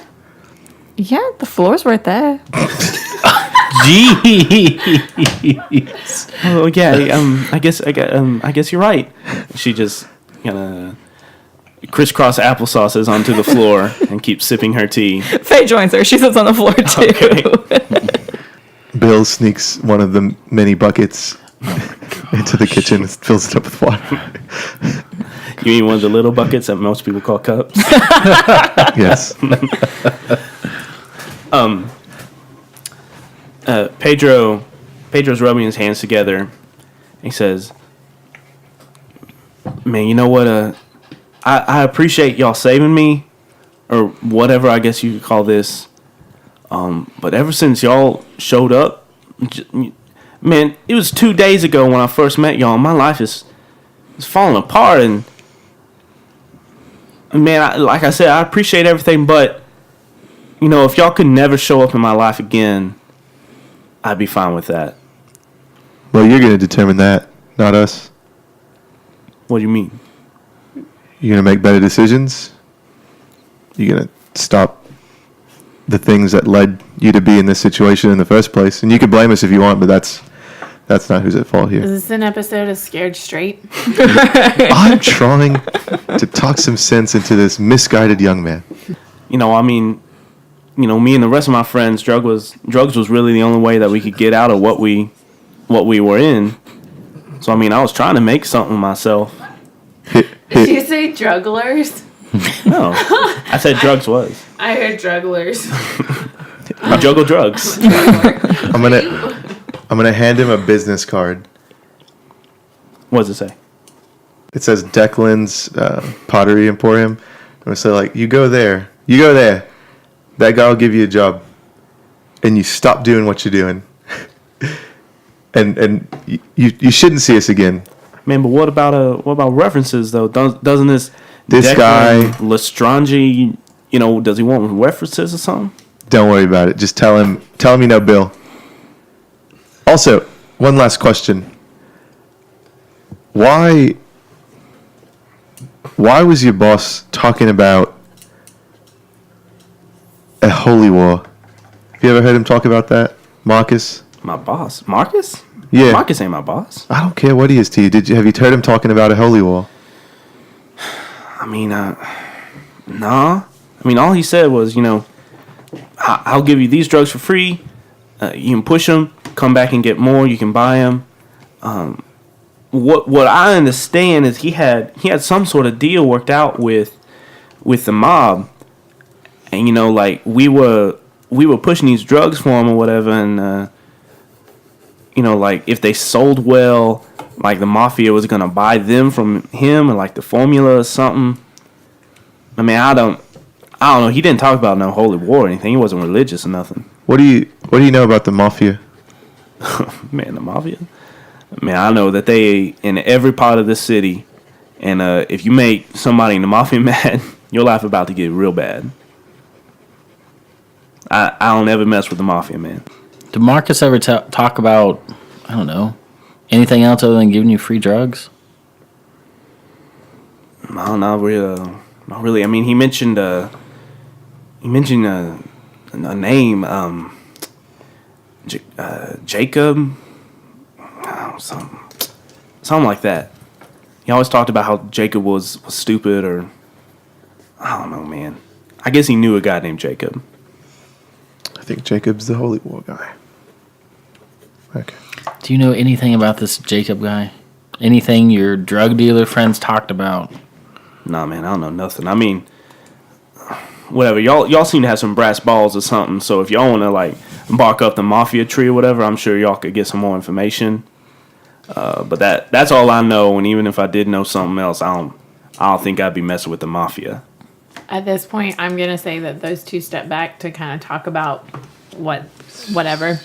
Yeah, the floor's right there. Jeez. Oh yeah. I guess you're right. She just kind of crisscross applesauces onto the floor and keeps sipping her tea. Faye joins her. She sits on the floor too. Okay. Bill sneaks one of the many buckets into the kitchen and fills it up with water. You mean one of the little buckets that most people call cups? Yes. Pedro's rubbing his hands together. He says, "Man, you know what? I appreciate y'all saving me, or whatever I guess you could call this. But ever since y'all showed up, man, it was 2 days ago when I first met y'all. My life is falling apart, and man, like I said, I appreciate everything, but if y'all could never show up in my life again, I'd be fine with that." Well, you're going to determine that, not us. What do you mean? You're going to make better decisions. You're going to stop the things that led you to be in this situation in the first place. And you can blame us if you want, but that's not who's at fault here. Is this an episode of Scared Straight? I'm trying to talk some sense into this misguided young man. Me and the rest of my friends, drugs was really the only way that we could get out of what we were in. So I was trying to make something of myself. Did you say drugglers? No, I said drugs was. I heard drugglers. We juggle drugs. I'm gonna hand him a business card. What does it say? It says Declan's Pottery Emporium. I'm gonna say you go there. That guy will give you a job, and you stop doing what you're doing. and you shouldn't see us again. Man, but what about references though? Doesn't this Declan guy Lestrange, does he want references or something? Don't worry about it. Just tell him you know Bill. Also, one last question. Why was your boss talking about a holy war? Have you ever heard him talk about that, Marcus? My boss, Marcus? Yeah. Marcus ain't my boss. I don't care what he is to you. Have you heard him talking about a holy war? Nah. All he said was, I'll give you these drugs for free. You can push them, come back and get more. You can buy them. What I understand is he had some sort of deal worked out with the mob, and we were pushing these drugs for him or whatever, and like if they sold well, like the mafia was gonna buy them from him, or like the formula or something. I mean, I don't know. He didn't talk about no holy war or anything. He wasn't religious or nothing. What do you know about the mafia? Man, the mafia. Man, I know that they in every part of the city, and if you make somebody in the mafia mad, your life about to get real bad. I don't ever mess with the mafia, man. Did Marcus ever talk about, I don't know, anything else other than giving you free drugs? No, not really. Not really. I mean, he mentioned a name, Jacob, something like that. He always talked about how Jacob was stupid, or I don't know, man. I guess he knew a guy named Jacob. I think Jacob's the holy war guy. Okay. Do you know anything about this Jacob guy? Anything your drug dealer friends talked about? Nah, man, I don't know nothing. I mean, whatever. Y'all seem to have some brass balls or something. So if y'all want to like bark up the mafia tree or whatever, I'm sure y'all could get some more information. But that's all I know. And even if I did know something else, I don't think I'd be messing with the mafia. At this point, I'm going to say that those two step back to kind of talk about whatever.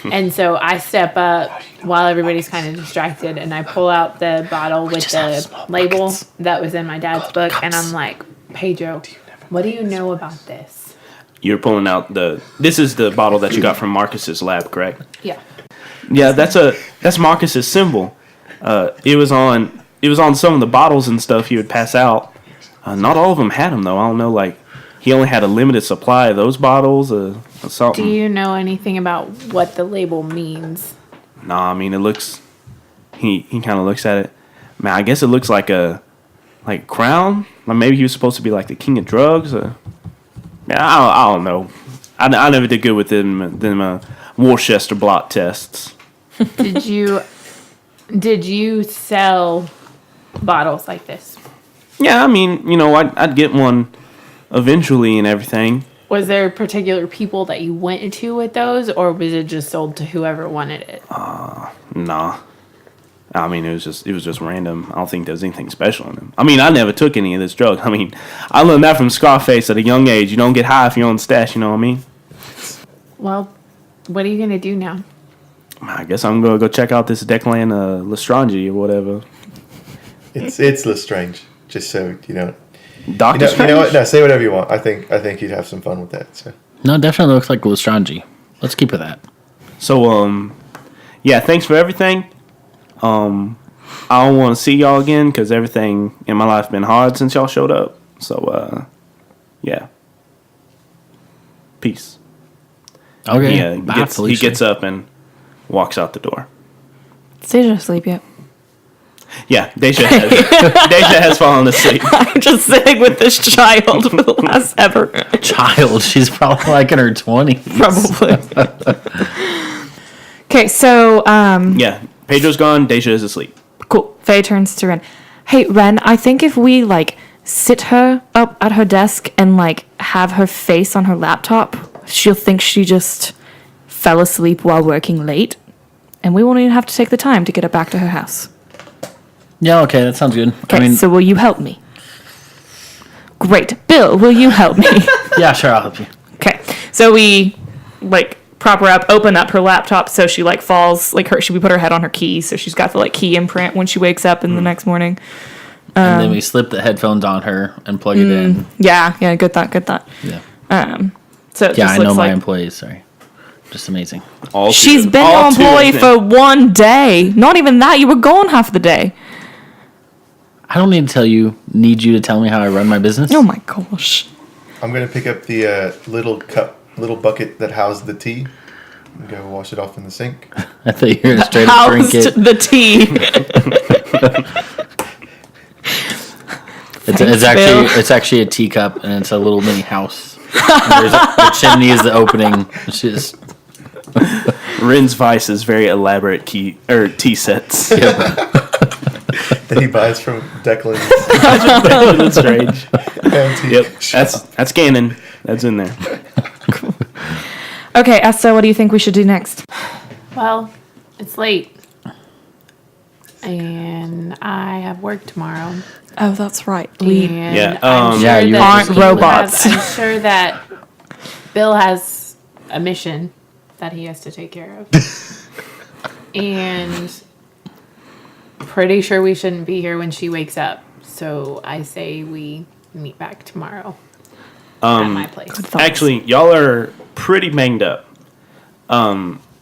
And so I step up while everybody's kind of distracted, and I pull out the bottle with the label that was in my dad's book, and I'm like, Pedro, what do you know about this? You're pulling out this is the bottle that you got from Marcus's lab, correct? Yeah. Yeah, that's Marcus's symbol. It was on some of the bottles and stuff he would pass out. Not all of them had them though. I don't know, like he only had a limited supply of those bottles or something. Do you know anything about what the label means? Nah, I mean it looks. He kind of looks at it. Man, I guess it looks like a crown. Like maybe he was supposed to be like the king of drugs. Or man, I don't know. I never did good with them Worcester blot tests. Did you sell bottles like this? Yeah, I mean, I'd get one eventually and everything. Was there particular people that you went to with those, or was it just sold to whoever wanted it? Nah. I mean, it was just random. I don't think there's anything special in them. I mean, I never took any of this drug. I mean, I learned that from Scarface at a young age. You don't get high if you don't stash, you know what I mean? Well, what are you going to do now? I guess I'm going to go check out this Declan Lestrange or whatever. It's Lestrange, just so you know. Doctor Strange? You know what? No, say whatever you want. I think you'd have some fun with that. So. No, it definitely looks like Lestrange. Let's keep with that. So, yeah, thanks for everything. I don't want to see y'all again because everything in my life been hard since y'all showed up. So, yeah. Peace. Okay. He gets up and walks out the door. Is Deja asleep yet? Yeah, Deja has fallen asleep. I'm just sitting with this child for the last ever. Child, she's probably like in her 20s. Probably. Okay, so Yeah, Pedro's gone. Deja is asleep. cool. Faye turns to Ren. Hey, Ren, I think if we sit her up at her desk and have her face on her laptop, she'll think she just fell asleep while working late, and we won't even have to take the time to get her back to her house. Yeah, okay, that sounds good. Okay, so will you help me? Great. Bill, will you help me? Yeah, sure, I'll help you. Okay, so we prop her up, open up her laptop so she falls we put her head on her key so she's got the key imprint when she wakes up in the next morning. And then we slip the headphones on her and plug it in. Yeah, good thought. Yeah. So it Yeah, just I know looks my employees, sorry. Just amazing. she's been your employee for one day. Not even that, you were gone half the day. I don't need you to tell me how I run my business. Oh my gosh. I'm gonna pick up the little bucket that housed the tea and go wash it off in the sink. I thought you were going to straight up drink it. the tea. It's actually a teacup, and it's a little mini house. And the chimney is the opening. It's just Ren's Vice is very elaborate tea sets. That he buys from Declan. That's strange. Yep, that's canon. That's in there. Okay, Esther, what do you think we should do next? Well, It's late. And I have work tomorrow. Oh, that's right. And Yeah, I'm sure yeah, you that aren't you robots. I'm sure that Bill has a mission that he has to take care of. And pretty sure we shouldn't be here when she wakes up. So I say we meet back tomorrow at my place. Actually, y'all are pretty banged up.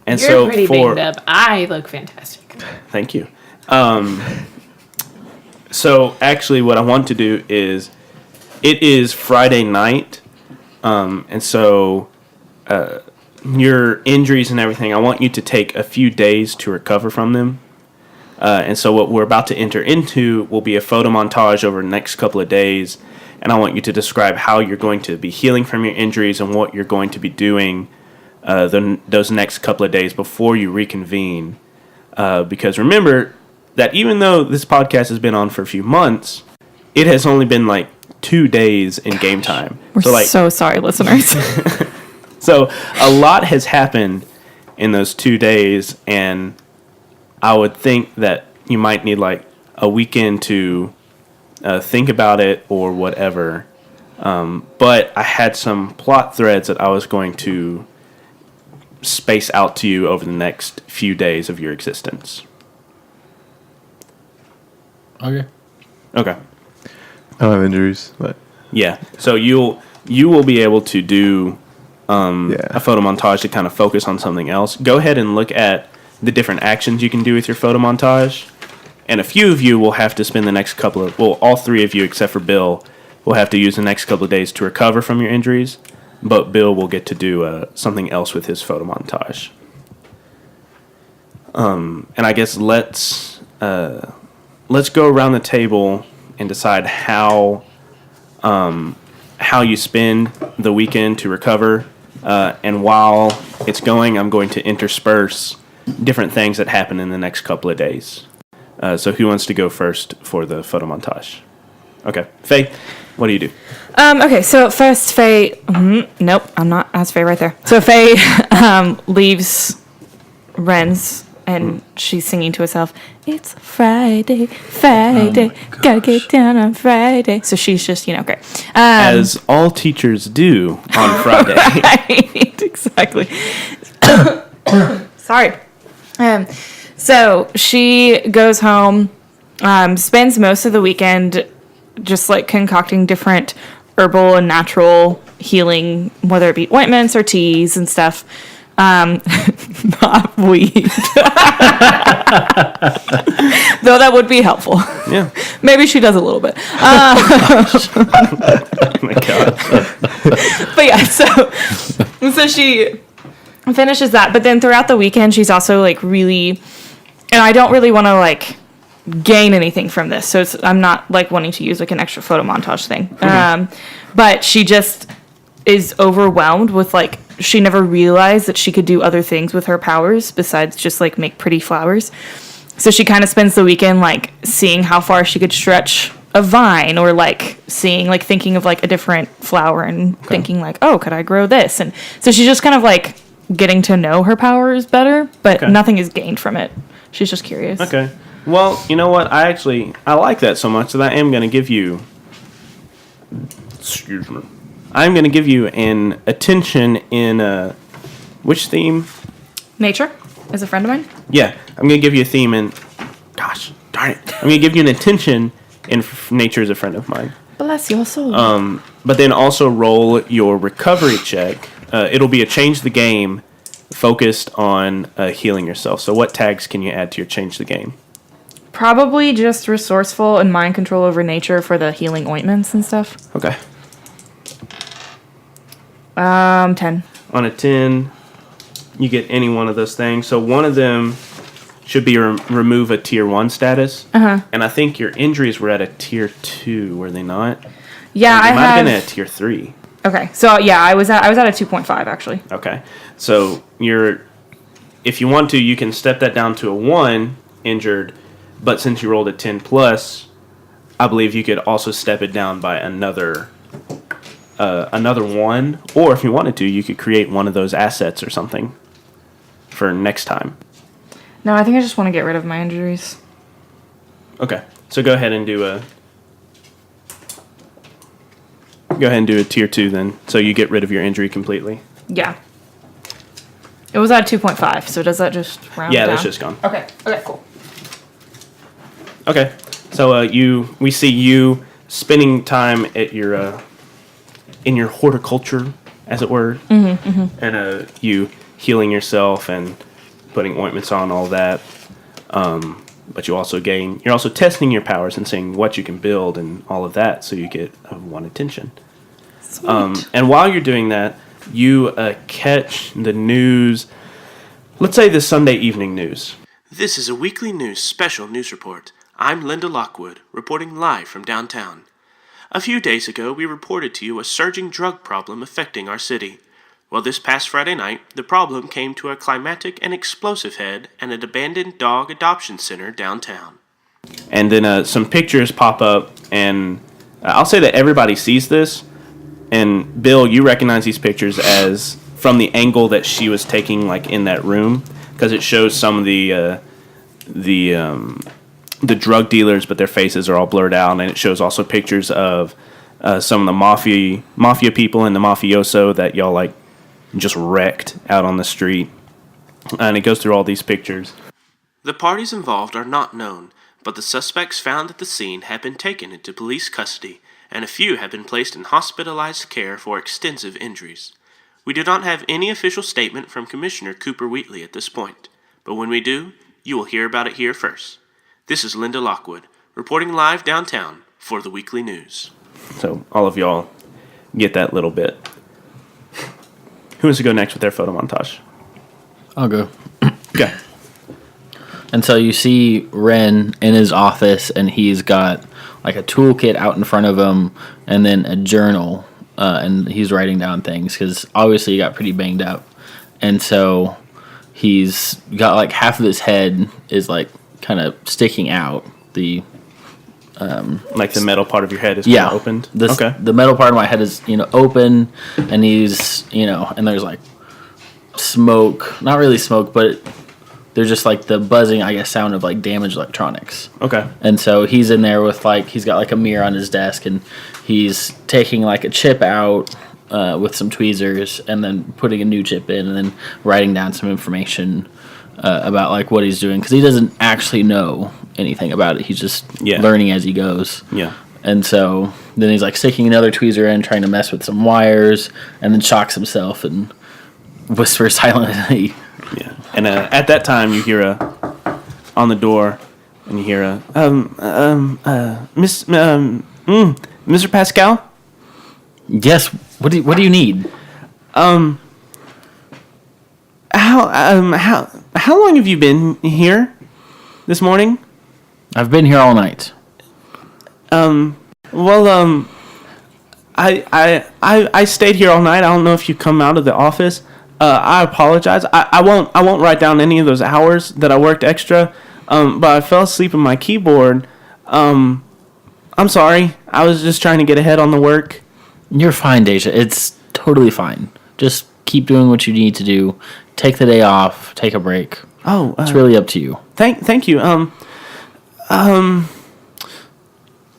And You're so pretty for banged up. I look fantastic. thank you. So actually, what I want to do is, it is Friday night, and so your injuries and everything, I want you to take a few days to recover from them. And so what we're about to enter into will be a photo montage over the next couple of days, and I want you to describe how you're going to be healing from your injuries and what you're going to be doing those next couple of days before you reconvene. Because remember that even though this podcast has been on for a few months, it has only been like 2 days in game time. We're So like, so sorry, listeners. so a lot has happened in those 2 days, and I would think that you might need like a weekend to think about it or whatever. But I had some plot threads that I was going to space out to you over the next few days of your existence. Okay. Okay. I don't have injuries, but Yeah. So you will be able to do a photo montage to kind of focus on something else. Go ahead and look at the different actions you can do with your photo montage. And a few of you will have to spend the next couple of, well, all three of you except for Bill will have to use the next couple of days to recover from your injuries. But Bill will get to do something else with his photo montage. And I guess let's go around the table and decide how you spend the weekend to recover. And while it's going, I'm going to intersperse different things that happen in the next couple of days. So who wants to go first for the photo montage? Okay. Faye, what do you do? Okay, so first Faye... nope, I'm not. That's Faye right there. So Faye leaves Ren's, and she's singing to herself, "It's Friday, Friday, gotta get down on Friday." So she's just, great. As all teachers do on Friday. Right, exactly. Sorry. So she goes home, spends most of the weekend just like concocting different herbal and natural healing, whether it be ointments or teas and stuff. Not weed. Though that would be helpful. Yeah. Maybe she does a little bit. Oh my God. But yeah, so she finishes that. But then throughout the weekend, she's also like really, and I don't really want to like gain anything from this. So I'm not like wanting to use like an extra photo montage thing. Mm-hmm. But she just is overwhelmed with like, she never realized that she could do other things with her powers besides just like make pretty flowers. So she kind of spends the weekend like seeing how far she could stretch a vine, or like seeing, like thinking of like a different flower and thinking like, oh, could I grow this? And so she's just kind of like getting to know her powers better, but nothing is gained from it. She's just curious. Okay. Well, you know what? I like that so much that I am going to give you... Excuse me. I'm going to give you an attention in... which theme? Nature is a friend of mine. Yeah. I'm going to give you a theme in... Gosh, darn it. I'm going to give you an attention in nature is a friend of mine. Bless your soul. But then also roll your recovery check. It'll be a change the game focused on healing yourself. So what tags can you add to your change the game? Probably just resourceful and mind control over nature for the healing ointments and stuff. Okay. 10. On a 10, you get any one of those things. So one of them should be remove a tier 1 status. Uh-huh. And I think your injuries were at a tier 2, were they not? Yeah, They might have been at a tier 3. Okay, so yeah, I was at a 2.5 actually. Okay. So if you want to, you can step that down to a 1 injured, but since you rolled a 10 plus, I believe you could also step it down by another 1, or if you wanted to, you could create one of those assets or something for next time. No, I think I just want to get rid of my injuries. Okay, so go ahead and do a tier 2 then, so you get rid of your injury completely. Yeah. It was at 2.5, so does that just round down? Yeah, that's just gone. Okay, cool. Okay, so we see you spending time at your in your horticulture, as it were, and you healing yourself and putting ointments on, all that. But you're also testing your powers and seeing what you can build and all of that, so you get one attention. Sweet. And while you're doing that, you catch the news, let's say the Sunday evening news. This is a weekly news special news report. I'm Linda Lockwood, reporting live from downtown. A few days ago, we reported to you a surging drug problem affecting our city. Well, this past Friday night, the problem came to a climatic and explosive head at an abandoned dog adoption center downtown. And then some pictures pop up, and I'll say that everybody sees this. And Bill, you recognize these pictures as from the angle that she was taking, like in that room, because it shows some of the drug dealers, but their faces are all blurred out, and it shows also pictures of some of the mafia people and the mafioso that y'all like just wrecked out on the street. And it goes through all these pictures. The parties involved are not known, but the suspects found at the scene have been taken into police custody, and a few have been placed in hospitalized care for extensive injuries. We do not have any official statement from Commissioner Cooper Wheatley at this point, but when we do, you will hear about it here first. This is Linda Lockwood, reporting live downtown for the weekly news. So all of y'all get that little bit. Who wants to go next with their photo montage? I'll go. Okay. And so you see Ren in his office, and he's got like a toolkit out in front of him, and then a journal, and he's writing down things because obviously he got pretty banged up, and so he's got like half of his head is like kind of sticking out. The like the metal part of your head is kind of opened. The metal part of my head is open, and he's and there's like smoke, not really smoke, but there's just like the buzzing, I guess, sound of like damaged electronics. Okay. And so he's in there with like, he's got like a mirror on his desk, and he's taking like a chip out with some tweezers, and then putting a new chip in, and then writing down some information about like what he's doing, because he doesn't actually know anything about it. He's just learning as he goes. Yeah. And so then he's like sticking another tweezer in, trying to mess with some wires, and then shocks himself and whispers silently. Yeah. And at that time, you hear on the door, and you hear Mr. Pascal? Yes. What do you need? How long have you been here this morning? I've been here all night. Well, I stayed here all night. I don't know if you come out of the office. I apologize. I won't write down any of those hours that I worked extra. But I fell asleep on my keyboard. I'm sorry. I was just trying to get ahead on the work. You're fine, Deja. It's totally fine. Just keep doing what you need to do. Take the day off. Take a break. Oh, it's really up to you. Thank you.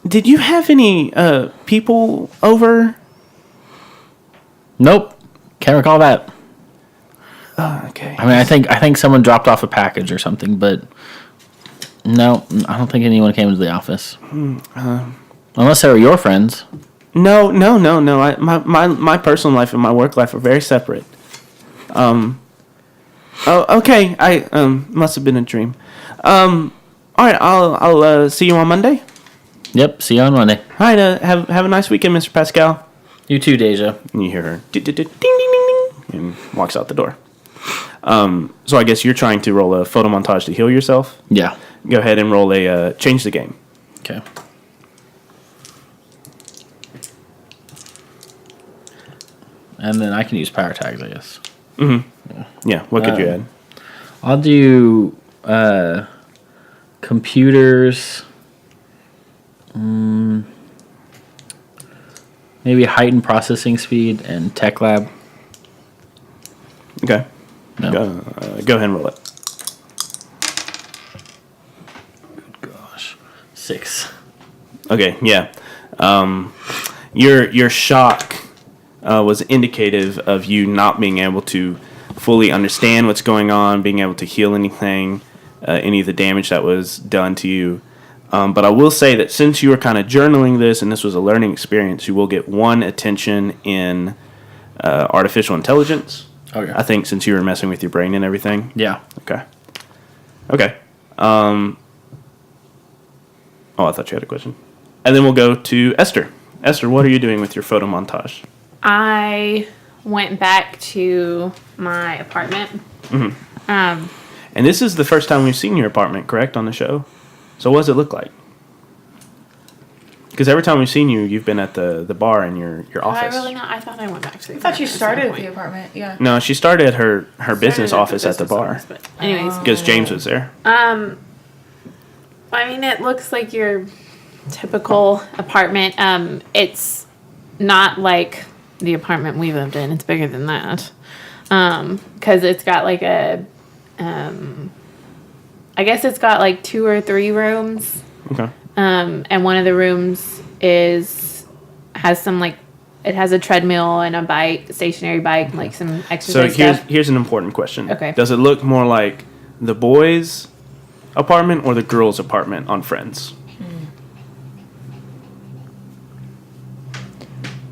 Did you have any people over? Nope. Can't recall that. Okay. I mean, I think someone dropped off a package or something, but no, I don't think anyone came into the office. Unless they were your friends. No. My personal life and my work life are very separate. Oh, okay. I must have been a dream. All right. I'll see you on Monday. Yep. See you on Monday. All right. Have a nice weekend, Mr. Pascal. You too, Deja. And you hear her ding ding ding ding, and walks out the door. So I guess you're trying to roll a photo montage to heal yourself. Yeah. Go ahead and roll a change the game. Okay. And then I can use power tags, I guess. Mm-hmm. Yeah. What could you add? I'll do computers. Maybe heightened processing speed and tech lab. Okay. No. Go ahead and roll it. 6. Okay, yeah. Your shock was indicative of you not being able to fully understand what's going on, being able to heal anything, any of the damage that was done to you. But I will say that since you were kind of journaling this and this was a learning experience, you will get 1 attention in artificial intelligence. Okay. I think since you were messing with your brain and everything. Yeah. Okay. Oh, I thought you had a question. And then we'll go to Esther. Esther, what are you doing with your photo montage? I went back to my apartment. And this is the first time we've seen your apartment, correct, on the show? So what does it look like? Because every time we've seen you, you've been at the bar in your office. I really not. I thought I went back to the I thought you apartment started some at the point. apartment. Yeah. No, she started at her business Started office at the business bar. office, but anyways, Because James was there. I mean, it looks like your typical apartment. It's not like the apartment we lived in. It's bigger than that. Because it's got like a, I guess it's got like 2 or 3 rooms. Okay. And one of the rooms has some like, it has a treadmill and a stationary bike, like some So exercise stuff. here's an important question. Okay. Does it look more like the boys' apartment or the girls' apartment on Friends?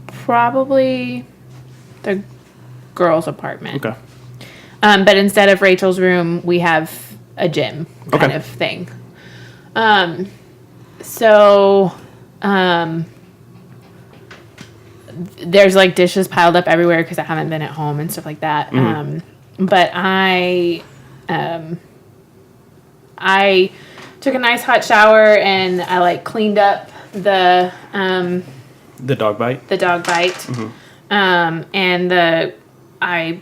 Probably the girls' apartment. Okay. But instead of Rachel's room, we have a gym kind Okay. of thing. So there's like dishes piled up everywhere because I haven't been at home and stuff like that. But I took a nice hot shower and I like cleaned up the dog bite? the dog bite. And I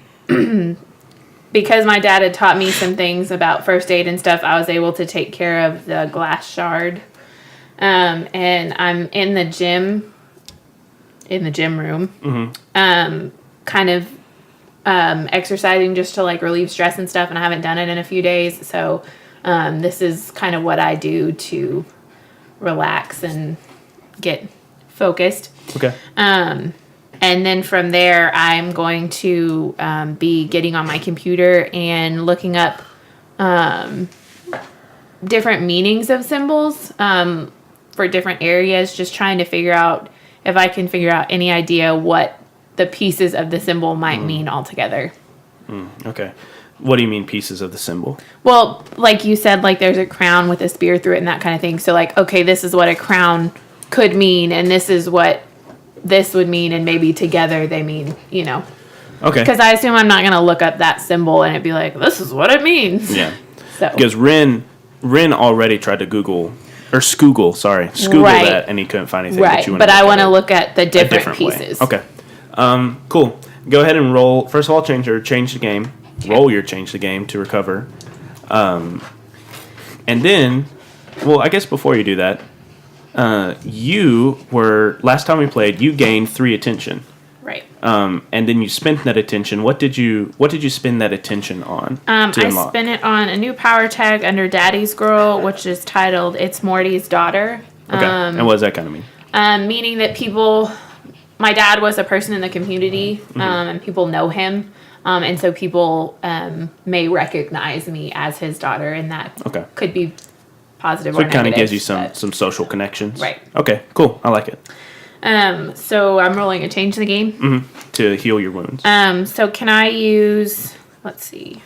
because my dad had taught me some things about first aid and stuff, I was able to take care of the glass shard. And I'm in the gym room, kind of exercising just to like relieve stress and stuff, and I haven't done it in a few days, so this is kind of what I do to relax and get focused. Okay. And then from there, I'm going to be getting on my computer and looking up different meanings of symbols for different areas, just trying to figure out if I can figure out any idea what the pieces of the symbol might mean altogether. Okay. What do you mean pieces of the symbol? Well, like you said, like there's a crown with a spear through it and that kind of thing. So like, okay, this is what a crown could mean, and this is what this would mean, and maybe together they mean, you know. Okay. Because I assume I'm not going to look up that symbol and it'd be like, this is what it means. Yeah. So Because Ren already tried to Google Right. that, and he couldn't find anything. right, you wanna but I want to at it look at the a different way. pieces. Okay. Cool. Go ahead and roll. First of all, change the game. Roll your change the game to recover. And then, well, I guess before you do that, last time we played, you gained 3 attention. Right. And then you spent that attention. What did you spend that attention on? To I unlock? spent it on a new power tag under Daddy's Girl, which is titled "It's Morty's Daughter." Okay. And what does that kind of mean? Meaning that my dad was a person in the community, and people know him, and so people may recognize me as his daughter, and that Okay. could be positive So or it kind of negative, gives you some but- social connections. Right. Okay, cool. I like it. So I'm rolling a change in the game. To heal your wounds. So can I use? Let's see.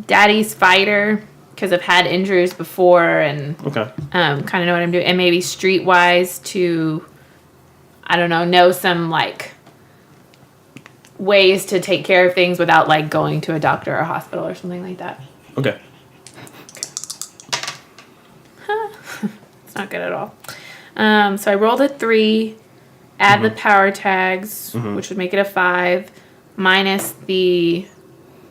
Daddy's Fighter, because I've had injuries before and Okay. kind of know what I'm doing, and maybe Streetwise to, I don't know some like ways to take care of things without like going to a doctor or a hospital or something like that. Okay. It's not good at all. So I rolled a 3, add the power tags, which would make it a 5, minus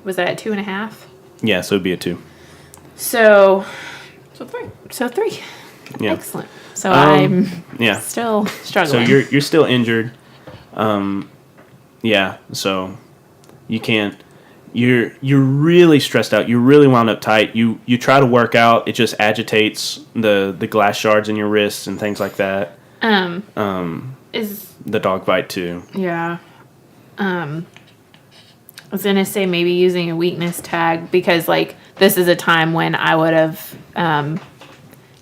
was that a 2.5? Yeah, so it'd be a 2. So 3. So 3. Yeah. Excellent. So I'm Yeah. still So struggling. you're still injured. Yeah. So you can't. you're really stressed out. You're really wound up tight. You try to work out. It just agitates the glass shards in your wrists and things like that. Is The dog bite too. Yeah. I was going to say maybe using a weakness tag because, like, this is a time when I would have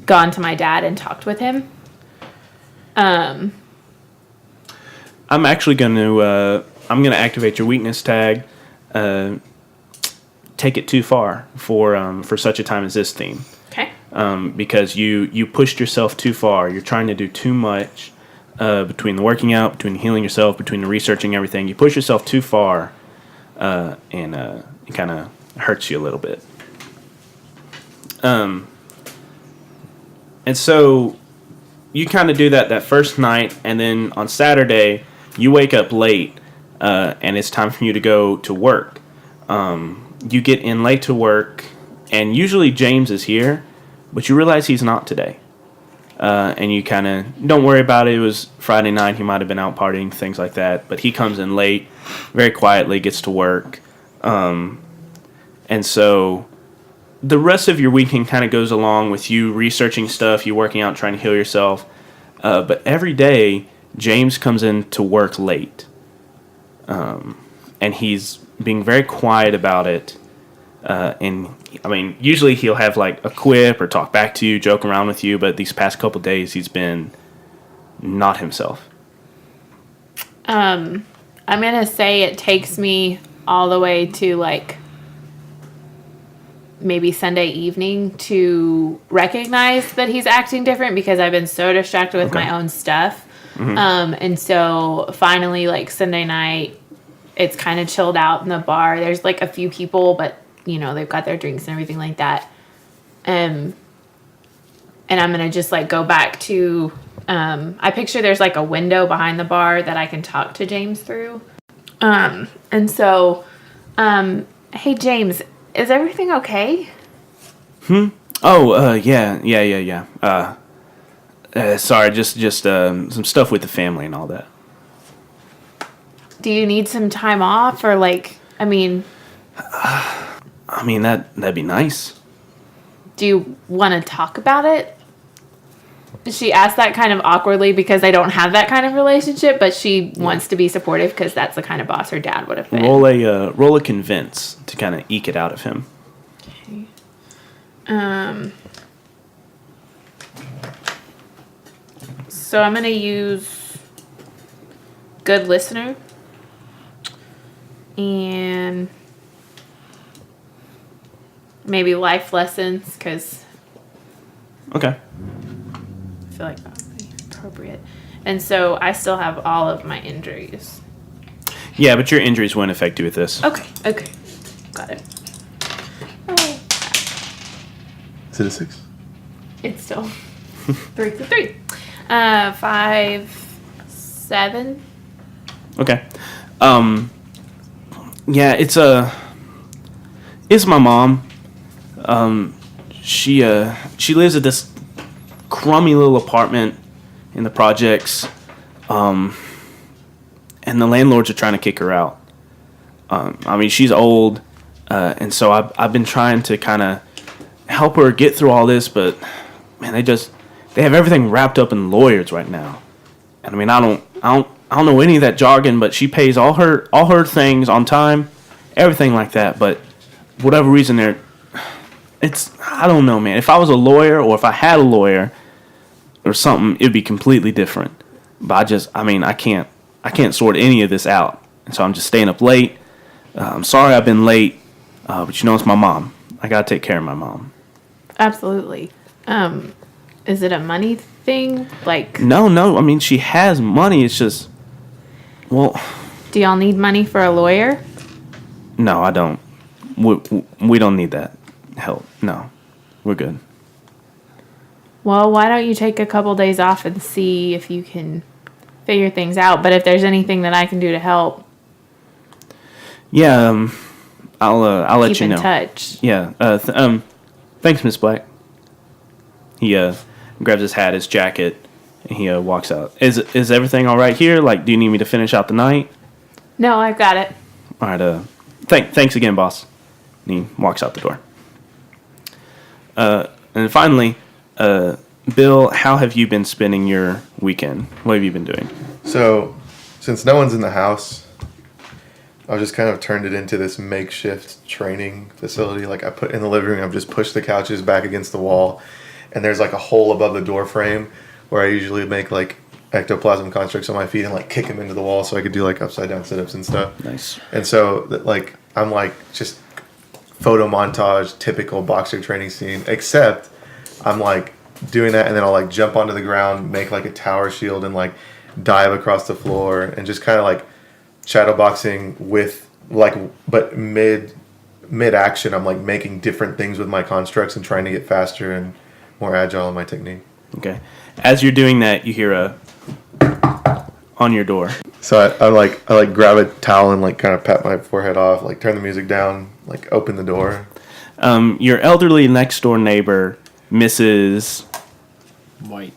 gone to my dad and talked with him. I'm actually going to activate your weakness tag. Take it too far for such a time as this theme. Okay. Because you pushed yourself too far. You're trying to do too much between the working out, between healing yourself, between the researching everything. You push yourself too far, and it kind of hurts you a little bit. And so you kind of do that first night, and then on Saturday you wake up late, and it's time for you to go to work. You get in late to work, and usually James is here, but you realize he's not today. And you kind of don't worry about it. It was Friday night. He might have been out partying, things like that. But he comes in late, very quietly, gets to work. And so the rest of your weekend kind of goes along with you researching stuff, you working out, trying to heal yourself. But every day, James comes in to work late. And he's being very quiet about it. And I mean, usually he'll have like a quip or talk back to you, joke around with you, but these past couple days he's been not himself. I'm going to say it takes me all the way to like maybe Sunday evening to recognize that he's acting different because I've been so distracted with my own stuff. Mm-hmm. And so finally, like Sunday night, it's kind of chilled out in the bar. There's like a few people, but you know, they've got their drinks and everything like that. And I'm going to just like go back to, I picture there's like a window behind the bar that I can talk to James through. And so, hey James, is everything okay? Oh, yeah. Sorry, just some stuff with the family and all that. Do you need some time off or like, I mean, that'd be nice. Do you want to talk about it? She asked that kind of awkwardly because they don't have that kind of relationship, but she wants to be supportive because that's the kind of boss her dad would have been. Roll a convince to kind of eke it out of him. Okay. So I'm going to use good listener and maybe life lessons because Okay. I feel like that would be appropriate. And so I still have all of my injuries. Yeah, but your injuries won't affect you with this. Okay. Got it. Oh, Is it a 6? it's still 3 for 3. 5, 7. Okay. Yeah, it's my mom. She lives at this crummy little apartment in the projects. And the landlords are trying to kick her out. She's old, and so I've been trying to kind of help her get through all this, but man, they have everything wrapped up in lawyers right now. And I don't know any of that jargon, but she pays all her things on time, everything like that. But for whatever reason, I don't know, man. If I was a lawyer or if I had a lawyer or something, it'd be completely different. But I can't sort any of this out, and so I'm just staying up late. I'm sorry I've been late, but it's my mom. I gotta take care of my mom. Absolutely. Is it a money thing? Like No. She has money. It's just, well. Do y'all need money for a lawyer? No, I don't. We don't need that help. No, we're good. Well, why don't you take a couple days off and see if you can figure things out? But if there's anything that I can do to help, yeah, I'll let you know. Keep in touch. Yeah. Thanks, Miss Black. He grabs his hat, his jacket, and he walks out. Is everything all right here? Like, do you need me to finish out the night? No, I've got it. All right. Thanks again, boss. And he walks out the door. And finally, Bill, how have you been spending your weekend? What have you been doing? So, since no one's in the house, I've just kind of turned it into this makeshift training facility. Like I put in the living room, I've just pushed the couches back against the wall, and there's like a hole above the door frame where I usually make like ectoplasm constructs on my feet and like kick them into the wall so I could do like upside down sit-ups and stuff. Nice. And so like I'm like just photo montage, typical boxer training scene, except I'm like doing that and then I'll like jump onto the ground, make like a tower shield and like dive across the floor and just kind of like shadow boxing with like, but mid action I'm like making different things with my constructs and trying to get faster and more agile in my technique. Okay. As you're doing that, you hear a on your door. So I like grab a towel and like kind of pat my forehead off, like turn the music down, like open the door. Your elderly next door neighbor, Mrs. White.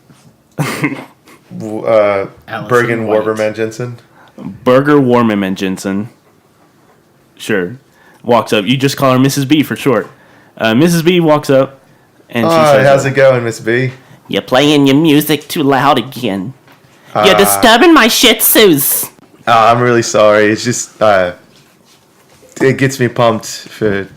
Bergen White. Warberman Jensen. Burger Warmerman Jensen. Sure. Walks up. You just call her Mrs. B for short. Mrs. B walks up and she says, how's it going, Miss B? You're playing your music too loud again. You're disturbing my shih tzus. I'm really sorry. It's just it gets me pumped for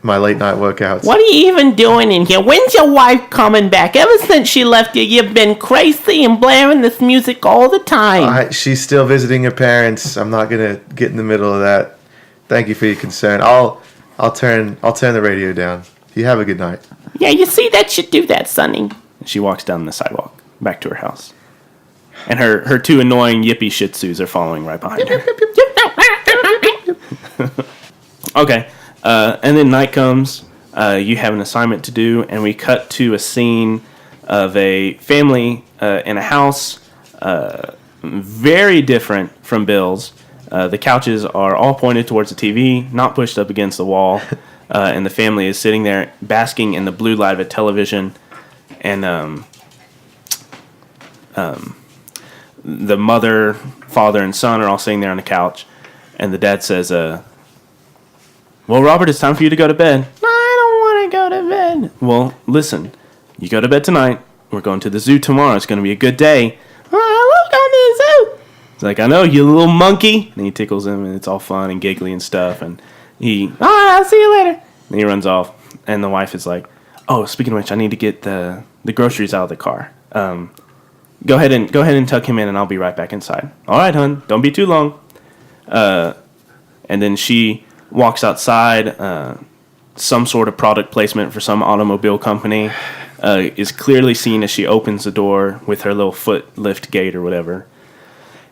my late night workouts. What are you even doing in here? When's your wife coming back? Ever since she left you, you've been crazy and blaring this music all the time. She's still visiting her parents. I'm not gonna get in the middle of that. Thank you for your concern. I'll turn the radio down. You have a good night. Yeah, you see, that should do that, Sonny. She walks down the sidewalk back to her house. And her two annoying yippy shih tzus are following right behind her. Okay. And then night comes. You have an assignment to do, and we cut to a scene of a family in a house very different from Bill's. The couches are all pointed towards the TV, not pushed up against the wall, and the family is sitting there basking in the blue light of a television. And the mother, father, and son are all sitting there on the couch, and the dad says, well, Robert, it's time for you to go to bed. I don't want to go to bed. Well, listen, you go to bed tonight. We're going to the zoo tomorrow. It's going to be a good day. I love going to the zoo. It's like, I know, you little monkey. And he tickles him, and it's all fun and giggly and stuff. And he, all right, I'll see you later. And he runs off. And the wife is like, oh, speaking of which, I need to get the groceries out of the car. Go ahead and tuck him in, and I'll be right back inside. All right, hon. Don't be too long. And then she walks outside. Some sort of product placement for some automobile company is clearly seen as she opens the door with her little foot lift gate or whatever.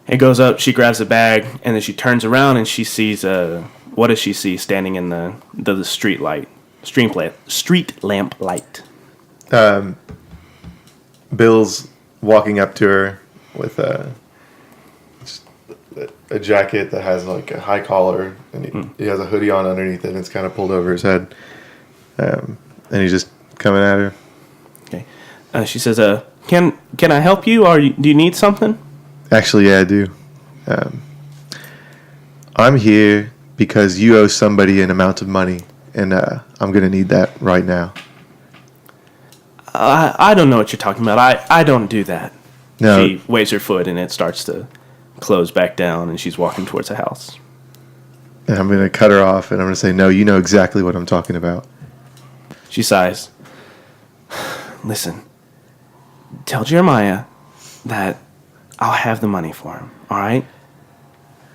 It goes up. She grabs a bag, and then she turns around and she sees what does she see standing in the street lamp light? Bill's walking up to her with a jacket that has like a high collar, and he has a hoodie on underneath it, and it's kind of pulled over his head. And he's just coming at her. Okay. She says, "Can I help you, or do you need something?" Actually, yeah, I do. I'm here because you owe somebody an amount of money, and I'm gonna need that right now. I don't know what you're talking about. I don't do that. No. She waves her foot, and it starts to close back down, and she's walking towards the house. And I'm gonna cut her off, and I'm gonna say, no, you know exactly what I'm talking about. She sighs. Listen, tell Jeremiah that I'll have the money for him, all right?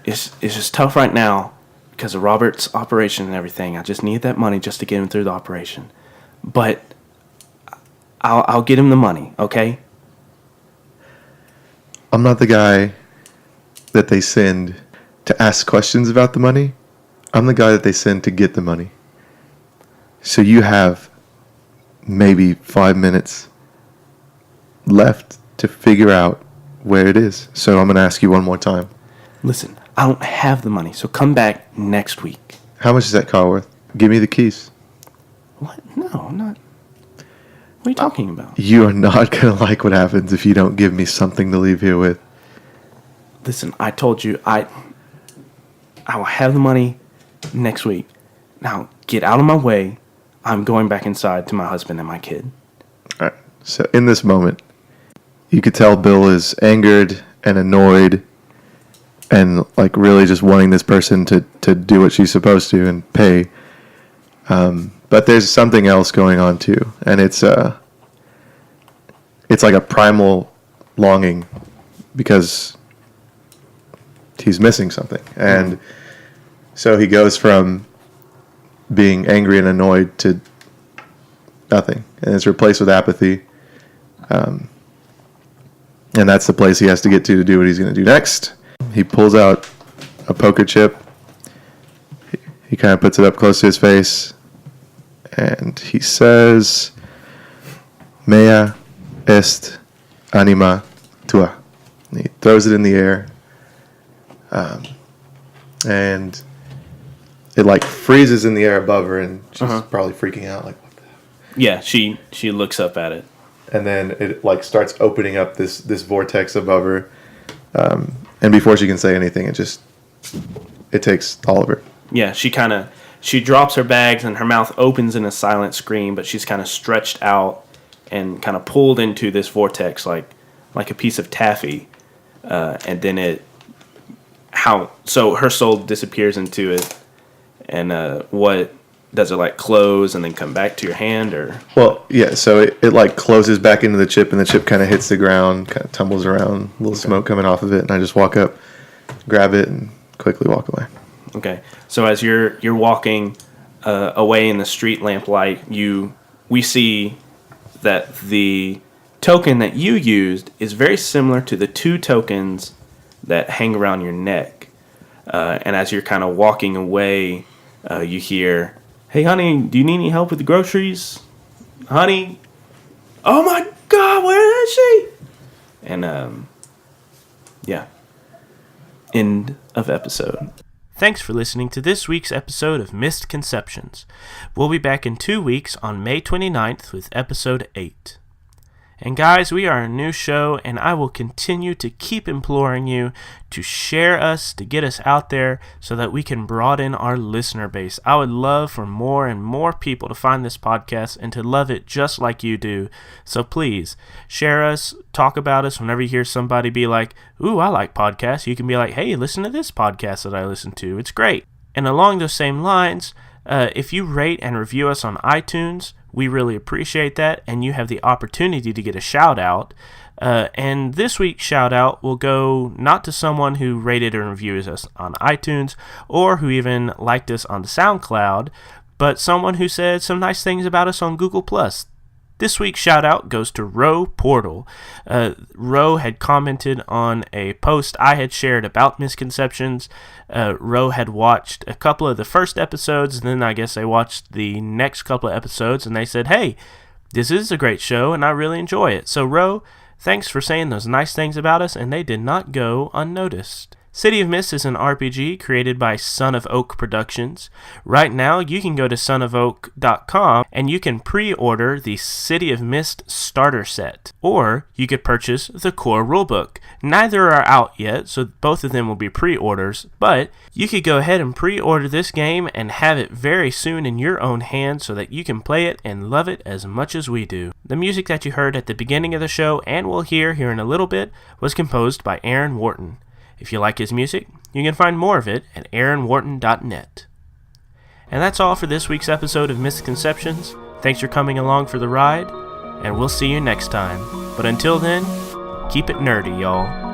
It's just tough right now because of Robert's operation and everything. I just need that money just to get him through the operation. But I'll get him the money, okay? I'm not the guy that they send to ask questions about the money. I'm the guy that they send to get the money. So you have maybe 5 minutes left to figure out where it is. So I'm going to ask you one more time. Listen, I don't have the money, so come back next week. How much is that car worth? Give me the keys. What? No, I'm not. What are you talking about? You are not going to like what happens if you don't give me something to leave here with. Listen, I told you I will have the money next week. Now, get out of my way. I'm going back inside to my husband and my kid. All right. So in this moment, you could tell Bill is angered and annoyed and like really just wanting this person to do what she's supposed to and pay. But there's something else going on too, and it's like a primal longing because he's missing something. And so he goes from being angry and annoyed to nothing, and it's replaced with apathy. And that's the place he has to get to do what he's going to do next. He pulls out a poker chip. He kind of puts it up close to his face, and he says, "Mea est anima tua." And he throws it in the air, and it like freezes in the air above her, and she's probably freaking out, like, what the hell? Yeah, she looks up at it. And then it like starts opening up this vortex above her, and before she can say anything, it takes all of her. Yeah, she drops her bags and her mouth opens in a silent scream, but she's kind of stretched out and kind of pulled into this vortex like a piece of taffy, and then so her soul disappears into it, and what does it like close and then come back to your hand, or? Well, yeah, so it like closes back into the chip, and the chip kind of hits the ground, kind of tumbles around, a little smoke coming off of it, and I just walk up, grab it, and quickly walk away. Okay, so as you're walking away in the street lamplight, we see that the token that you used is very similar to the two tokens that hang around your neck, and as you're kind of walking away, you hear, "Hey, honey, do you need any help with the groceries? Honey? Oh, my God, where is she?" And, yeah. End of episode. Thanks for listening to this week's episode of Mistconceptions. We'll be back in 2 weeks on May 29th with episode 8. And guys, we are a new show, and I will continue to keep imploring you to share us, to get us out there so that we can broaden our listener base. I would love for more and more people to find this podcast and to love it just like you do. So please, share us, talk about us. Whenever you hear somebody be like, "Ooh, I like podcasts," you can be like, "Hey, listen to this podcast that I listen to. It's great." And along those same lines, if you rate and review us on iTunes, we really appreciate that, and you have the opportunity to get a shout-out. And this week's shout-out will go not to someone who rated and reviewed us on iTunes or who even liked us on SoundCloud, but someone who said some nice things about us on Google+. This week's shout-out goes to Ro Portal. Ro had commented on a post I had shared about Misconceptions. Ro had watched a couple of the first episodes, and then I guess they watched the next couple of episodes, and they said, "Hey, this is a great show, and I really enjoy it." So, Ro, thanks for saying those nice things about us, and they did not go unnoticed. City of Mist is an RPG created by Son of Oak Productions. Right now, you can go to sonofoak.com and you can pre-order the City of Mist starter set. Or you could purchase the core rulebook. Neither are out yet, so both of them will be pre-orders, but you could go ahead and pre-order this game and have it very soon in your own hands so that you can play it and love it as much as we do. The music that you heard at the beginning of the show and will hear here in a little bit was composed by Aaron Wharton. If you like his music, you can find more of it at aaronwharton.net. And that's all for this week's episode of Misconceptions. Thanks for coming along for the ride, and we'll see you next time. But until then, keep it nerdy, y'all.